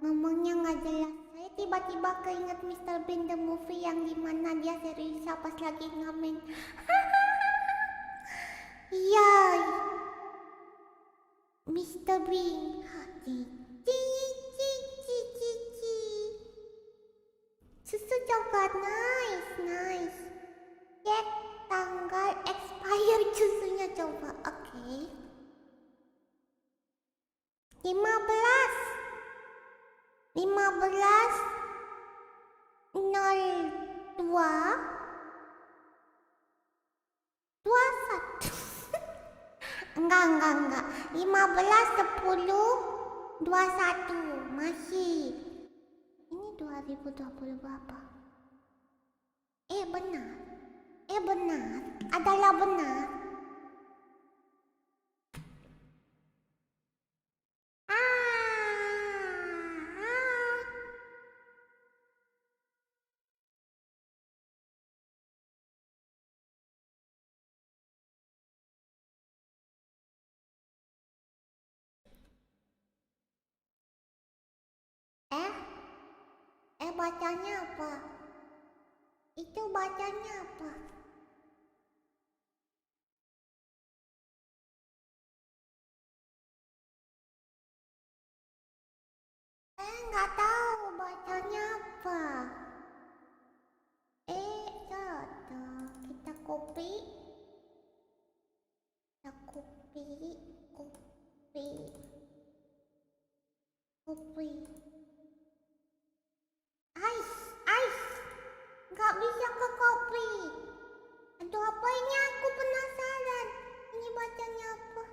Speaker 1: ngomongnya nggak jelas. Saya tiba-tiba keinget Mr. Bean the movie yang dimana dia serius pas lagi ngamen. Yay, Mr. Bean. Susu coklat nice. Cek tanggal expired susunya coba. Oke. 15/02/21. Enggak. 15/10/21 masih. Ini 2020 berapa? Benar. Adalah benar. bacanya apa? Itu bacanya apa? Nggak tahu bacanya apa. Satu. Kita copy. Kita copy. Ice. Nggak bisa ke copy. Aduh, apa ini? Aku penasaran. Ini bacanya apa?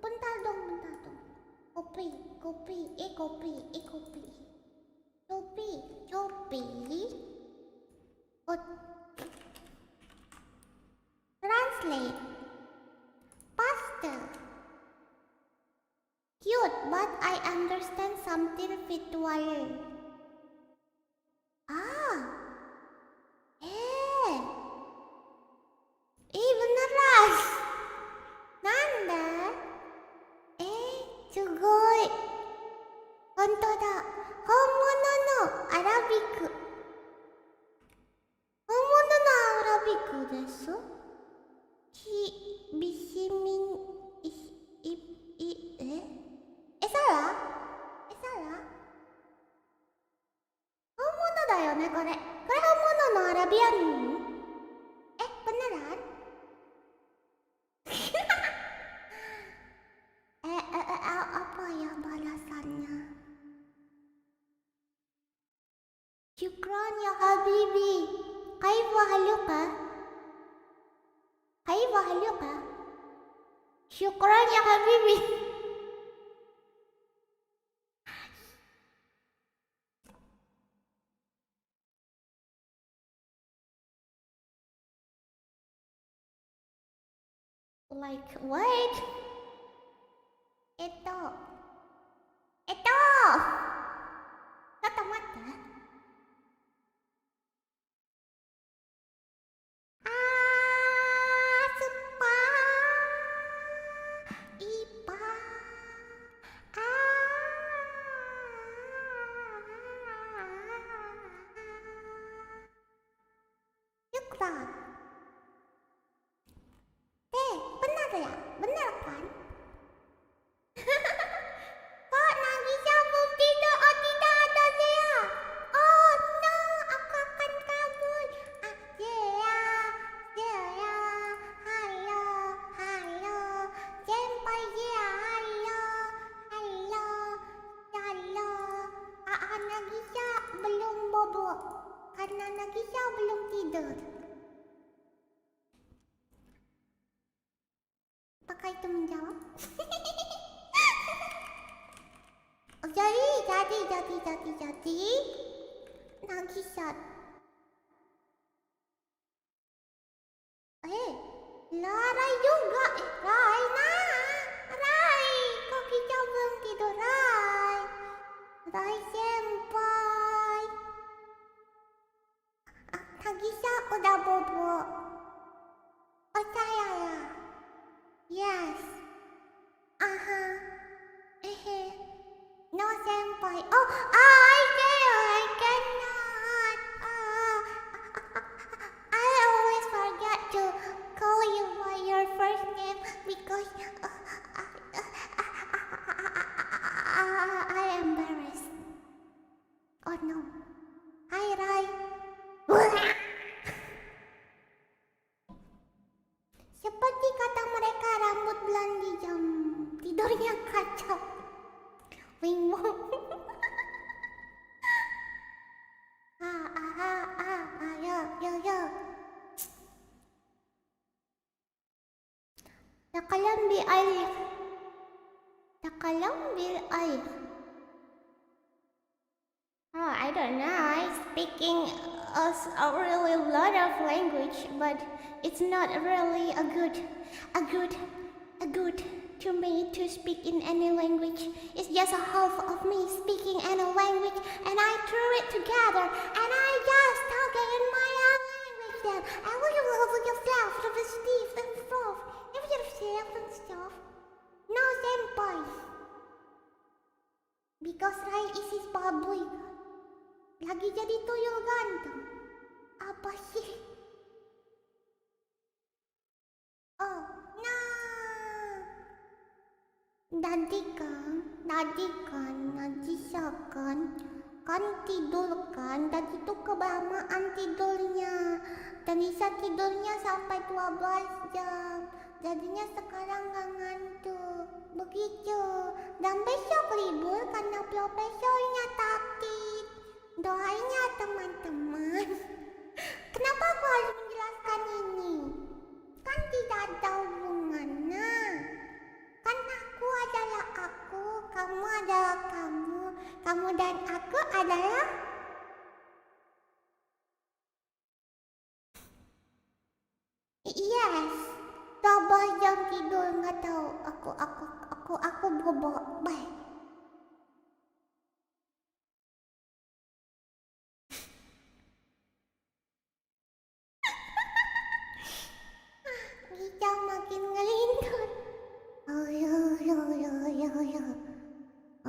Speaker 1: Bentar dong. Copy. Oh, translate. Pastel. Cute, but I understand something virtual. Beneran. Nanda? すごい。本当だ。本物のアラビック。本物のアラビックです。ビシミン、サラ本物だよね、これ。これ本物のアラビアン。beneran? Apa ya balasannya? Syukran ya Habibi. Kaifa haluka? Syukran ya Habibi. Like what? Ito. ちょっと待って。スパーイパーSyukran. Benar ya? Benar kan? Kok Nagisa belum tidur? Oh, tidak ada Zea. Oh no, aku akan kabur. Zea. Halo. Senpai Zea, halo. Nagisa belum bobo. Karena Nagisa belum tidur. Apakah itu menjawab? Jadi Nagisa. Rai juga. Rai, kok kita belum tidur, Rai senpai. Nagisa udah bobo. Percaya ya. Yes. No senpai. Oh, I cannot. I always forget to call you by your first name because I embarrassed. Oh no. Hi Rai. Seperti kata mereka, rambut blondie jam tidurnya kacau. Wing wong. Yo. Takalam bil air. I don't know. I'm speaking a really lot of language, but it's not really a good to me to speak in any language. It's just a half of me speaking any language, and I threw it together, and I just talking in my own language. Then I will love yourself, Steve and stuff. Yourself and stuff. No senpai. Because Rai is his baboy. Lagi jadi tuyul ganteng. Apa sih? Oh, nah. Nanti kan tidur kan, dan itu kelamaan tidurnya. Dan bisa tidurnya sampai 12 jam. Jadinya sekarang gak ngantuk. Begitu. Dan besok libur karena profesornya taktik. Doain ya teman-teman. Kenapa aku harus menjelaskan ini? Kan tidak ada hubungannya. Kan aku adalah aku, kamu adalah kamu dan aku adalah... Yes, coba yang tidur nggak tahu. Aku bobo. Bye. Kita makin ngelindut. Oh yo yo yo yo yo.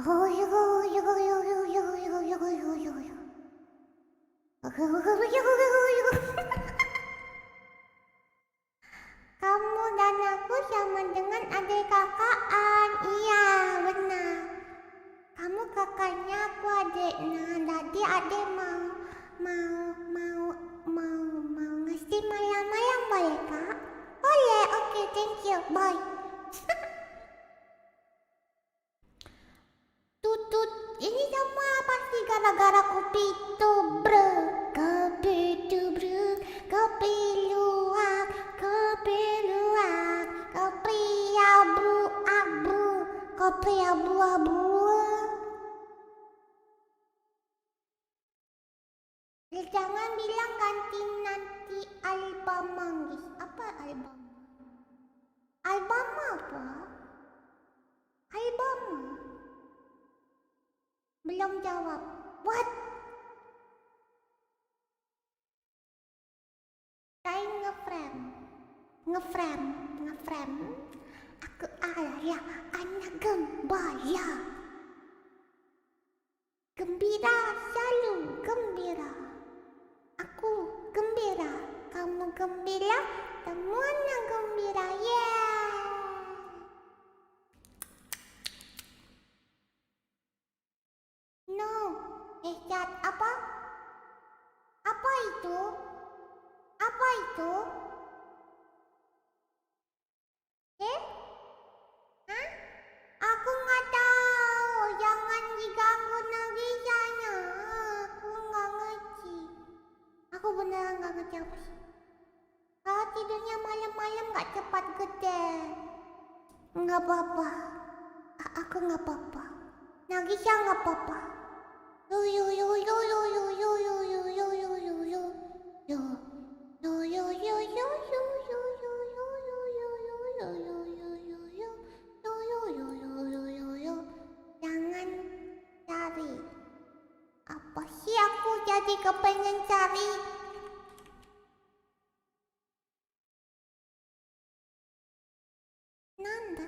Speaker 1: Oh yo yo yo yo yo yo yo yo yo yo. Oh yo yo yo. Kamu dan aku sama dengan adik kakaan. Iya, benar. Kamu kakaknya, aku adiknya. Jadi adik mau ngasih malam-malam boleh kak? Boleh, oke, thank you, bye. Tutut, ini semua pasti gara-gara kopi itu, bro. Kopi itu, bro. Kopi luwak, kopi luwak, kopi abu-abu, kopi abu-abu. Jangan bilang ganti nanti album manggis. Apa album? Album apa? Album? Belum jawab. What? Saya ngeframe. Aku adalah anak gembala. Gembira, selalu gembira. Aku gembira, kamu gembira, semuanya gembira, yeah. No, Cat, apa? Apa itu? Apa itu? Hah? Aku nggak tahu. Jangan diganggu Nagisanya. Aku nggak ngerti. Aku beneran nggak ngerti apa sih. Kalau tidurnya malam-malam nggak cepat gede. Nggak apa-apa. Aku nggak apa-apa. Nagisa nggak apa-apa. Yo yo yo yo yo yo yo yo yo yo yo yo yo yo. Yo yo yo yo yo yo yo yo yo yo yo yo yo yo yo yo. Yo yo yo yo yo yo yo. Jangan cari. Apa sih aku jadi kepengen cari? Nanda.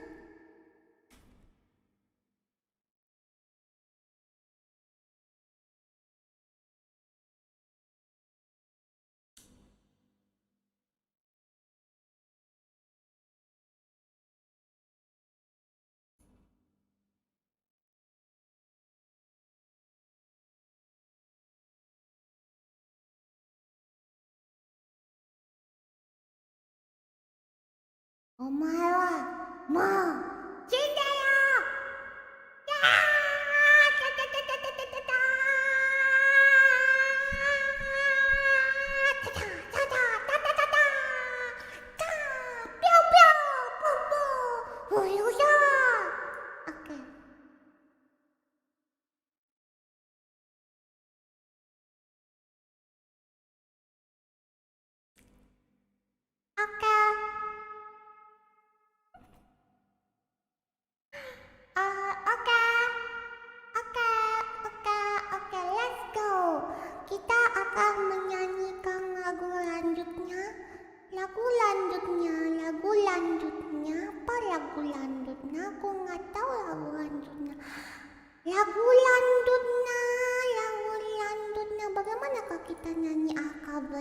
Speaker 1: Omae wa mau cinta ya. Ya. Ta ta ta ta ta ta ta ta. Ta ta ta ta ta ta ta ta. Ta. Piau piau. Pum pum. Huyuya. Oke. Oke.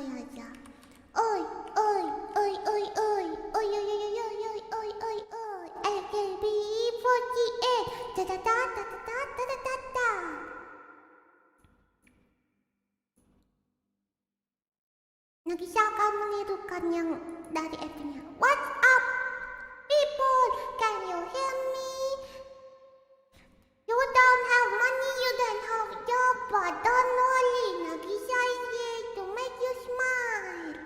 Speaker 1: や。おいおいおいおいおいおいおいおいおいおいおいおい AKB48 タタタタタタタタタタNagisa kamu nirukan yang dari F-nya. What's up, people? Can you hear me? You don't have money, you don't have job, but don't worry. Nagisa is here to make you smile.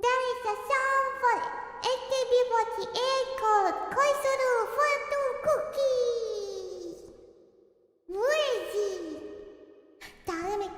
Speaker 1: There is a song for AKB48 called Koisuru Fortune Cookie. Where is it? Tell me,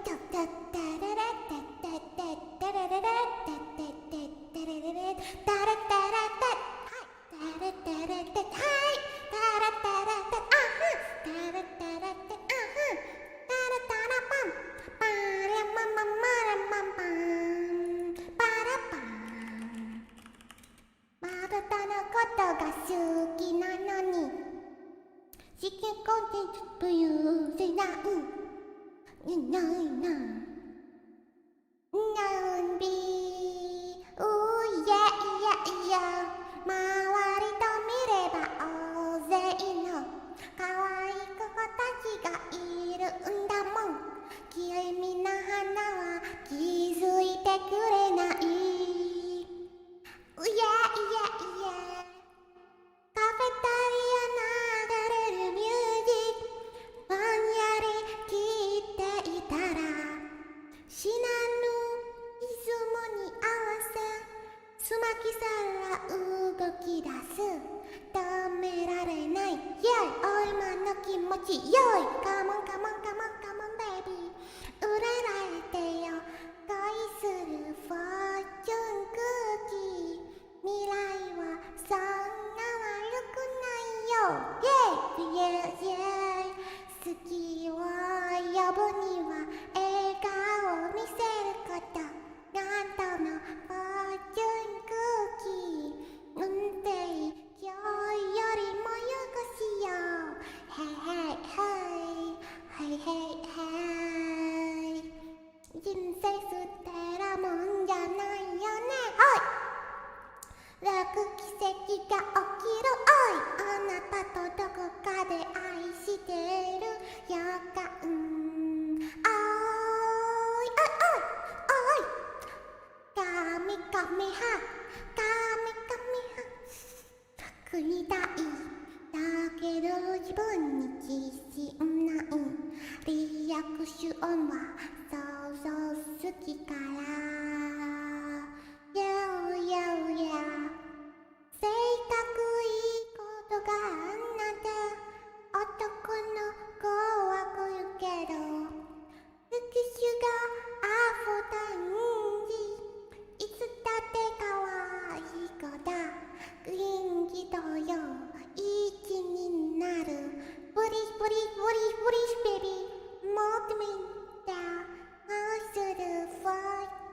Speaker 1: baby, mold me down, I should have fought.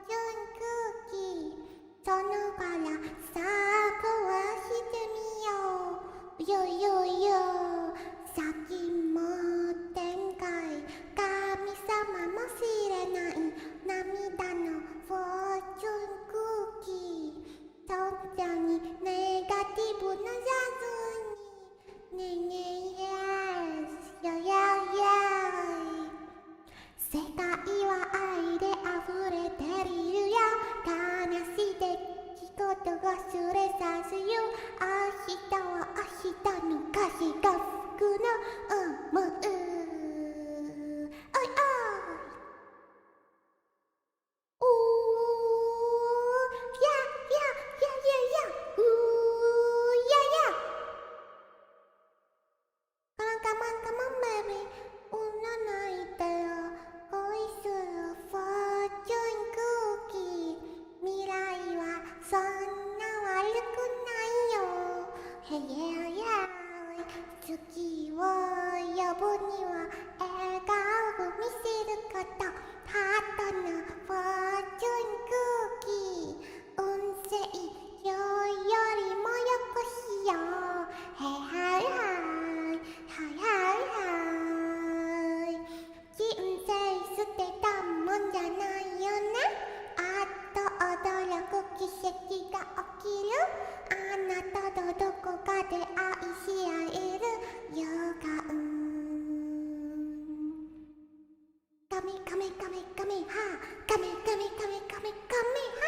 Speaker 1: カメカメカメカメハカメカメカメカメカメハ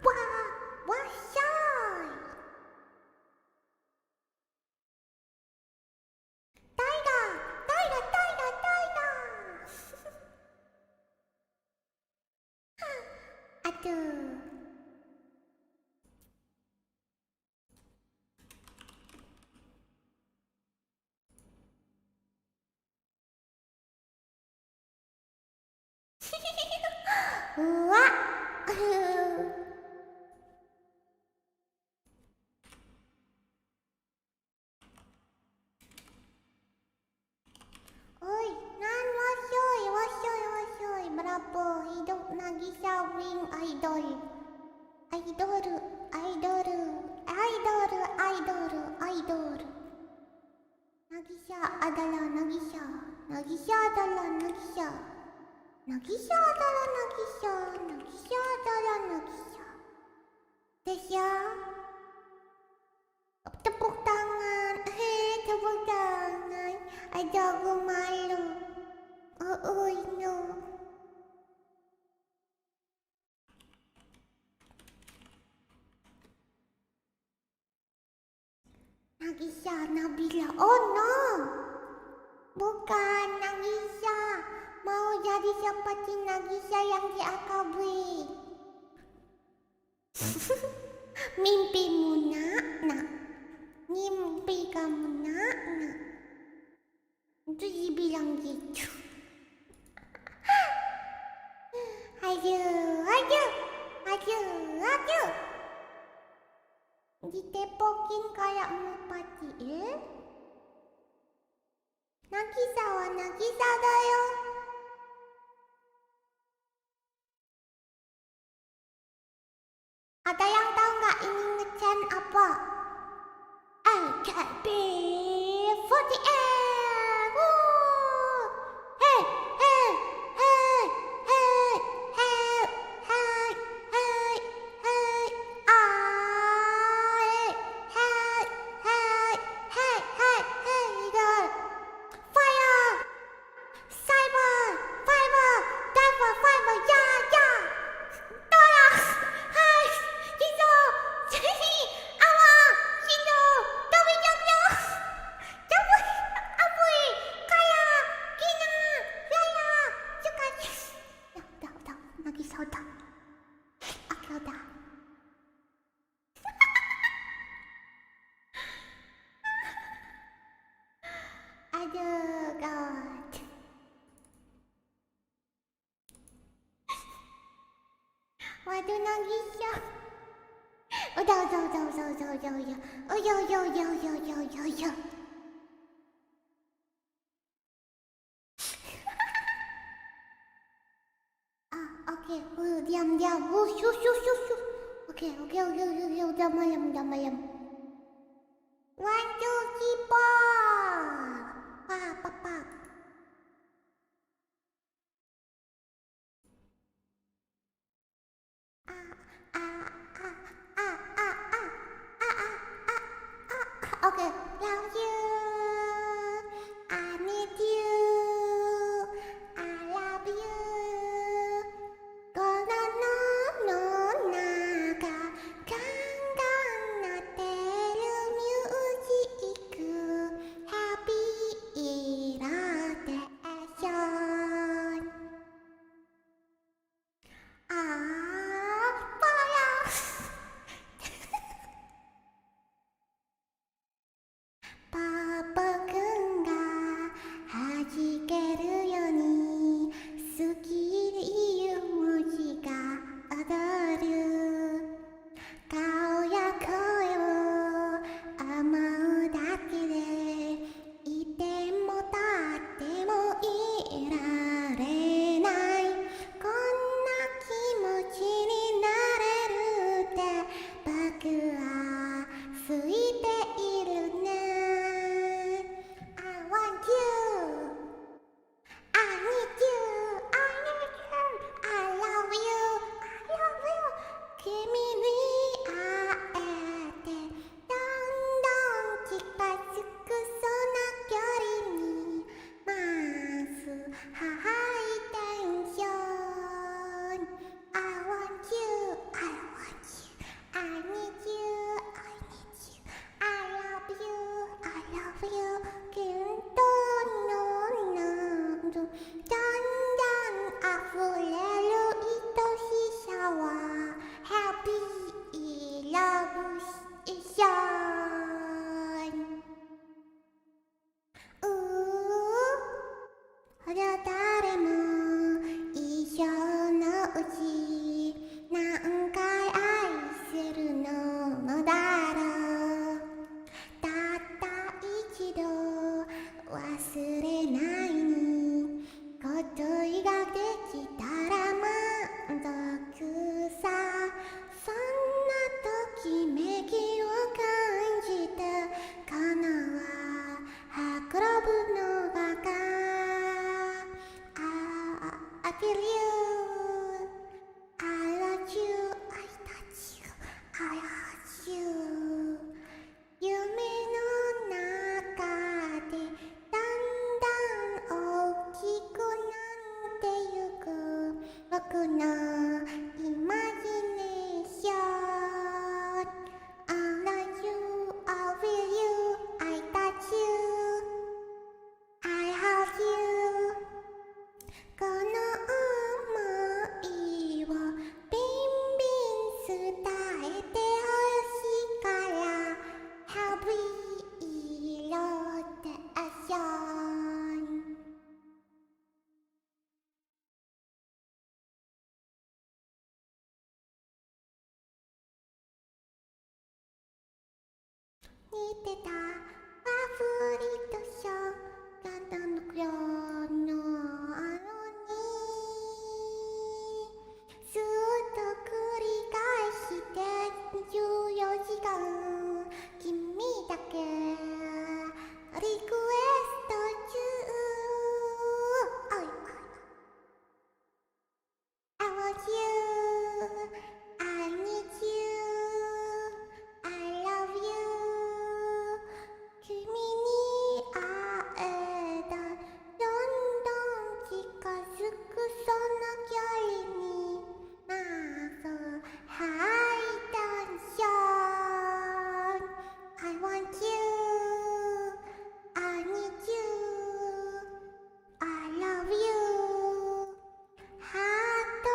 Speaker 1: わわっしょいタイガータイガータイガータイガーあとうわおい、なんわっしょいわっしょいわっしょいブラボーヒドナギシャウィンアイドルアイドルアイドルアイドルアイドルアイドルナギシャアダラナギシャナギシャアダラナギシャナギシャアダラナギシャナギシャアダラナギシャでしょtepuk tangan tepuk tangan ada aku malu oh no Nagisa Nabila oh no bukan Nagisa mau jadi seperti Nagisa yang di AKB mimpimu nak mimpi kamu nak itu dibilang gitu aduh ditepokin kayak merpati Nagisa wa Nagisa da yo ada yang tahu nggak ini nge-chant apa? AKB48 hey hey hey hey hey hey hey hey hey hey hey hey hey girl fire cyber fiber diver fiber ya tolong hai Hizo awa Hizo tapi jangan jangan apa kaya kina lala suka udah Nagisa udah oke udah aduh god waduh Nagisa udah oke diam shush oke udah malam one two three four papa okay love you I need you I love you Kono no naga gangan natteru music feel you. I love you. I touch you. I hug you. 夢の中でだんだん大きくなってゆく僕のイマジネーション。 I love you, I feel you, I touch you, I hug you. この想いをビンビン伝えてほしいから How we rotation 似てたファブリットショーランタンの黒のあのにずっと繰り返して14時間君だけリクエスト中 I want you, I need you, I love you. 君に会えたどんどん近づくその距離にまずハイテンション I want you, I need you, I love you. ハート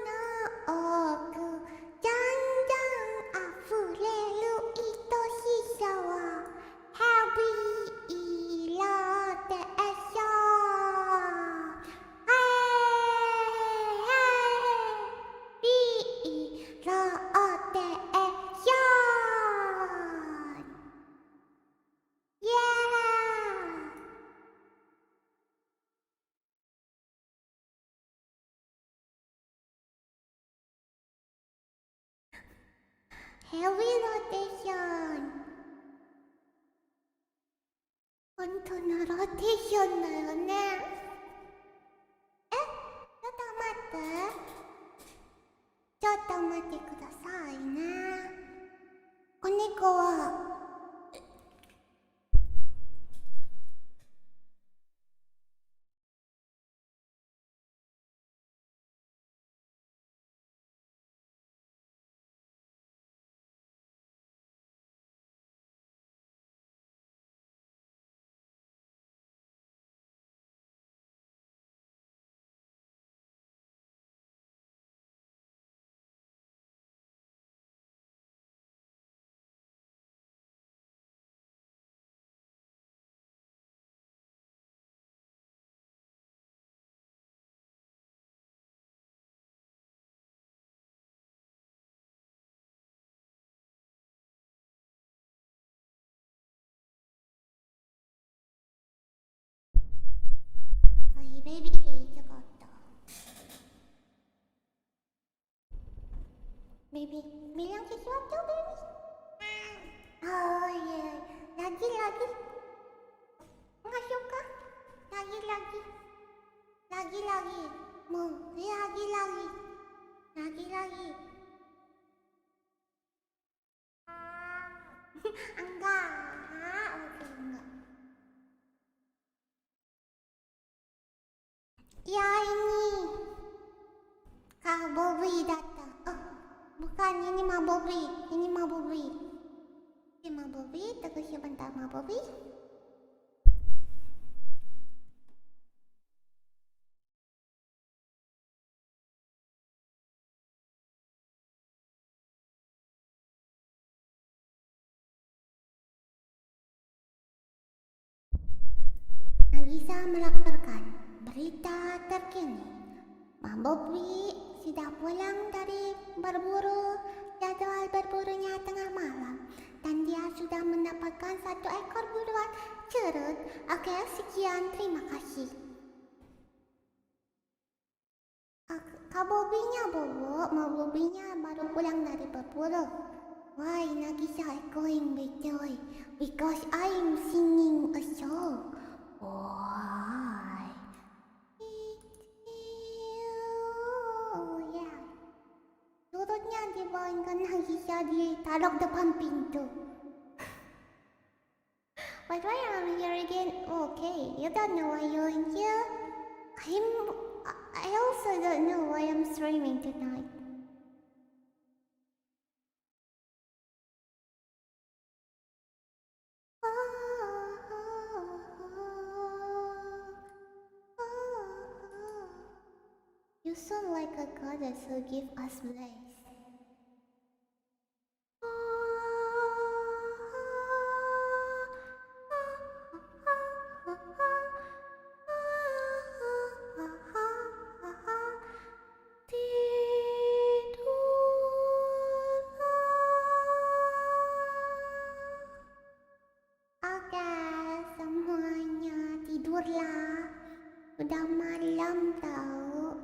Speaker 1: の奥じゃんじゃん溢れる愛しさは Happy rotation ローテーション Yeah! Heavy rotation 本当のローテーションだよね。ちょっと待って。ちょっと待ってくださいね。子猫はBaby, cakap tak. Baby, bilang sesuatu, baby. Oh, yeah. Lagi. Enggak suka. Lagi. Mau, lagi. Enggak. Oke, enggak. Ya ini Kak Bobby datang. Oh, bukan, ini Ma Bobby. Tunggu sebentar Ma Bobby. Nagisa melaporkan berita terkini. Ma Bobby sudah pulang dari berburu. Jadwal berburunya tengah malam dan dia sudah mendapatkan 1 ekor buruan cerut. Oke, sekian, terima kasih. Kak Bobby-nya Bobo, Ma Bobby-nya baru pulang dari berburu. Why Nagisa echoing bejoy? Because I'm singing a song. Why? It kan Nagisha ditaruh depan pintu. But why am I here again? Okay, you don't know why you're in here. I also don't know why I'm streaming tonight. You sound like a goddess who gives us bliss. Oke, semuanya tidurlah. Udah malam tau.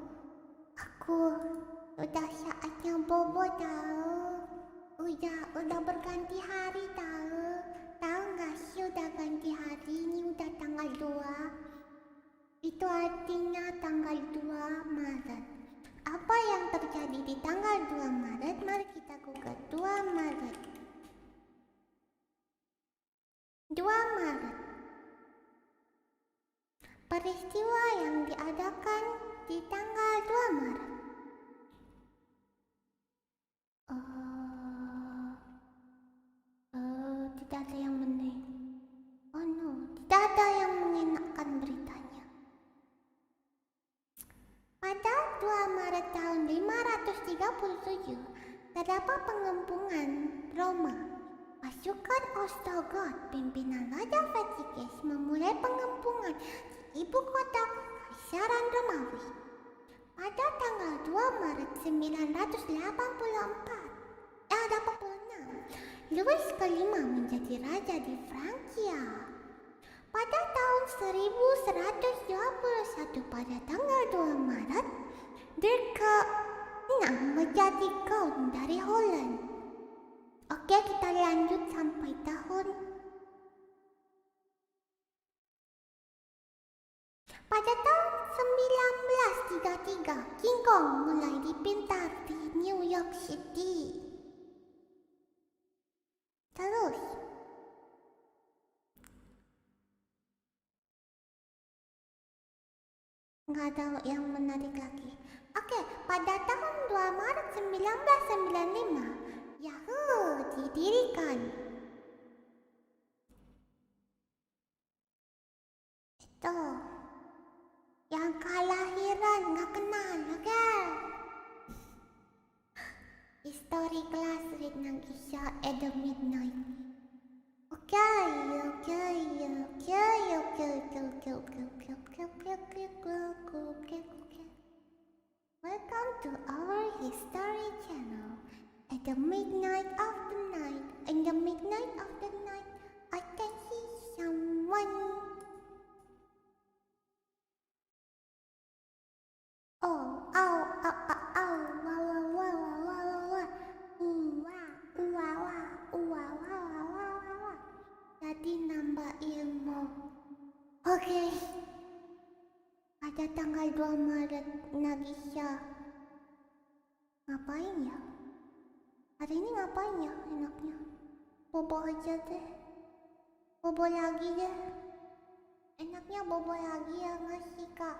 Speaker 1: Udah saatnya bobo tau. Udah berganti hari tau. Tahu nggak sih udah ganti hari, ini udah tanggal 2. Itu artinya tanggal 2 Maret. Apa yang terjadi di tanggal 2 Maret? Mari kita google 2 Maret. 2 Maret. Peristiwa yang diadakan di tanggal 2 Maret. Tidak ada yang menarik. Oh no, tidak ada yang mengenakan beritanya. Pada 2 Maret tahun 537, terdapat pengepungan Roma. Pasukan Ostrogoth pimpinan Raja Vercingetorix memulai pengepungan di ibu kota Kekaisaran Romawi. Pada tanggal 2 Maret 986, Louis kelima menjadi raja di Frankia. Pada tahun 1121 pada tanggal 2 Maret, Dirk ke-6 menjadi Count dari Holland. Oke, kita lanjut sampai tahun. Pada tahun 1933, King Kong mulai dipintar di New York City. Terus, nggak ada yang menarik lagi. Oke, pada tahun 2 Maret 1995, Yahoo didirikan. Itu yang kelahiran nggak kenal, oke? History class with Nagisha at the midnight. Okay. Welcome to our history channel. At the midnight of the night, in the midnight of the night, I can see someone. Jadi nambah ilmu. Oke. Pada tanggal 2 Maret, Nagisha ngapain ya? Hari ini ngapain ya enaknya? Bobo aja deh. Bobo lagi deh. Enaknya bobo lagi ya nggak sih kak?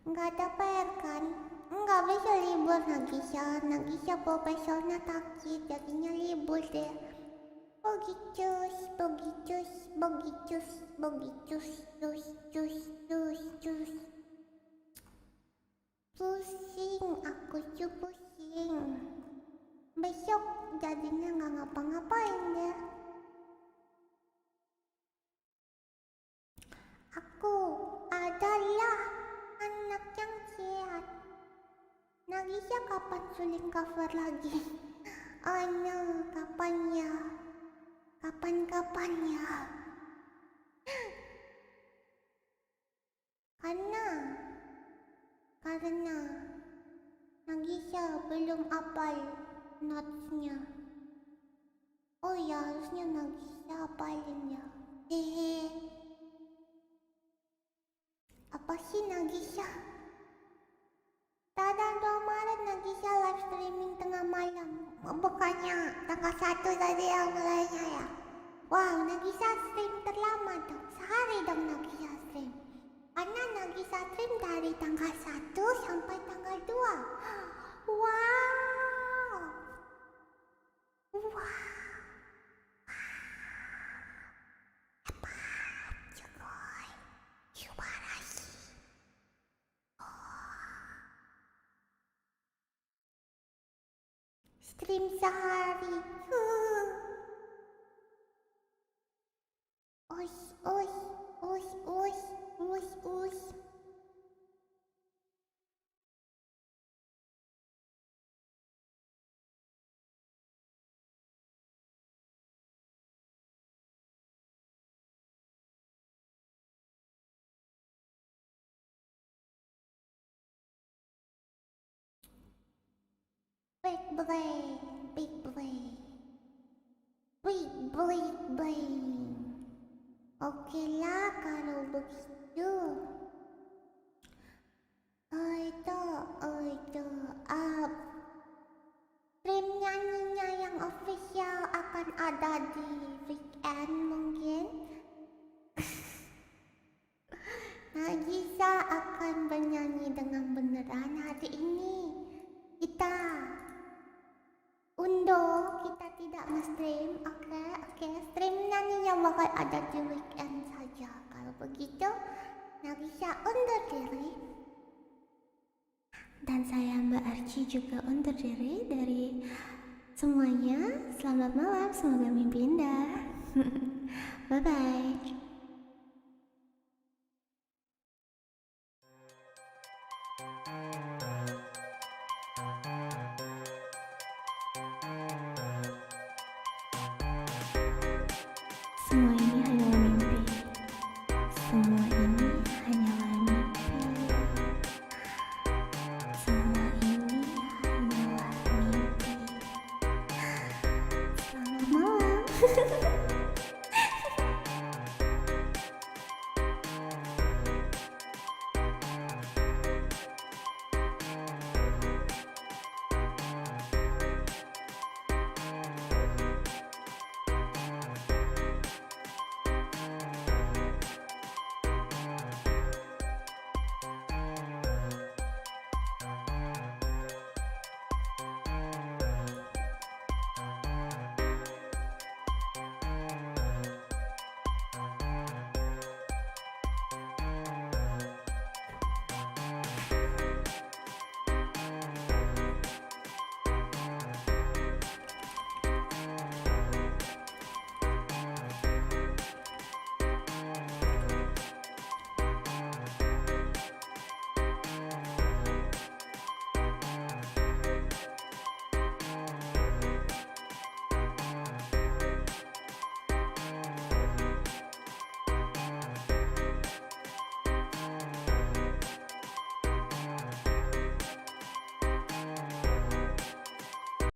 Speaker 1: Nggak ada PR kan? Nggak bisa libur Nagisha. Nagisha profesornya sakit, jadinya libur deh. Begitus. Pusing, aku tuh pusing. Besok jadinya nggak ngapa-ngapain deh. Aku adalah anak yang sehat. Nagisha kapan suling cover lagi? Oh no, kapan ya? Kapan ya? Karena Nagisha belum hafal notes-nya. Oh ya, harusnya Nagisha hafalin ya. Hehe. Apa sih Nagisha? Tada 2 Maret Nagisha Bukannya tanggal 1 tadi yang mulainya ya? Wow, Nagisa stream terlama dong. Sehari dong Nagisa stream. Karena Nagisa stream dari tanggal 1 sampai tanggal 2. Wow. Wow. Hebat, Joy. Subarashi. Stream sehari. Ush, ush, ush, ush, ush, ush. Big brain, big brain. Big brain. Oke lah kalau begitu. Itu, stream nyanyinya yang official akan ada di weekend mungkin. Nagisa akan bernyanyi dengan beneran hari ini. Kita kita tidak nge-stream, oke. Stream nyanyinya bakal ada di weekend saja. Kalau begitu, Nagisa undur diri. Dan saya Mbak Archie juga undur diri dari semuanya. Selamat malam, semoga mimpi indah. Bye-bye. Semua ini hanyalah mimpi. Semua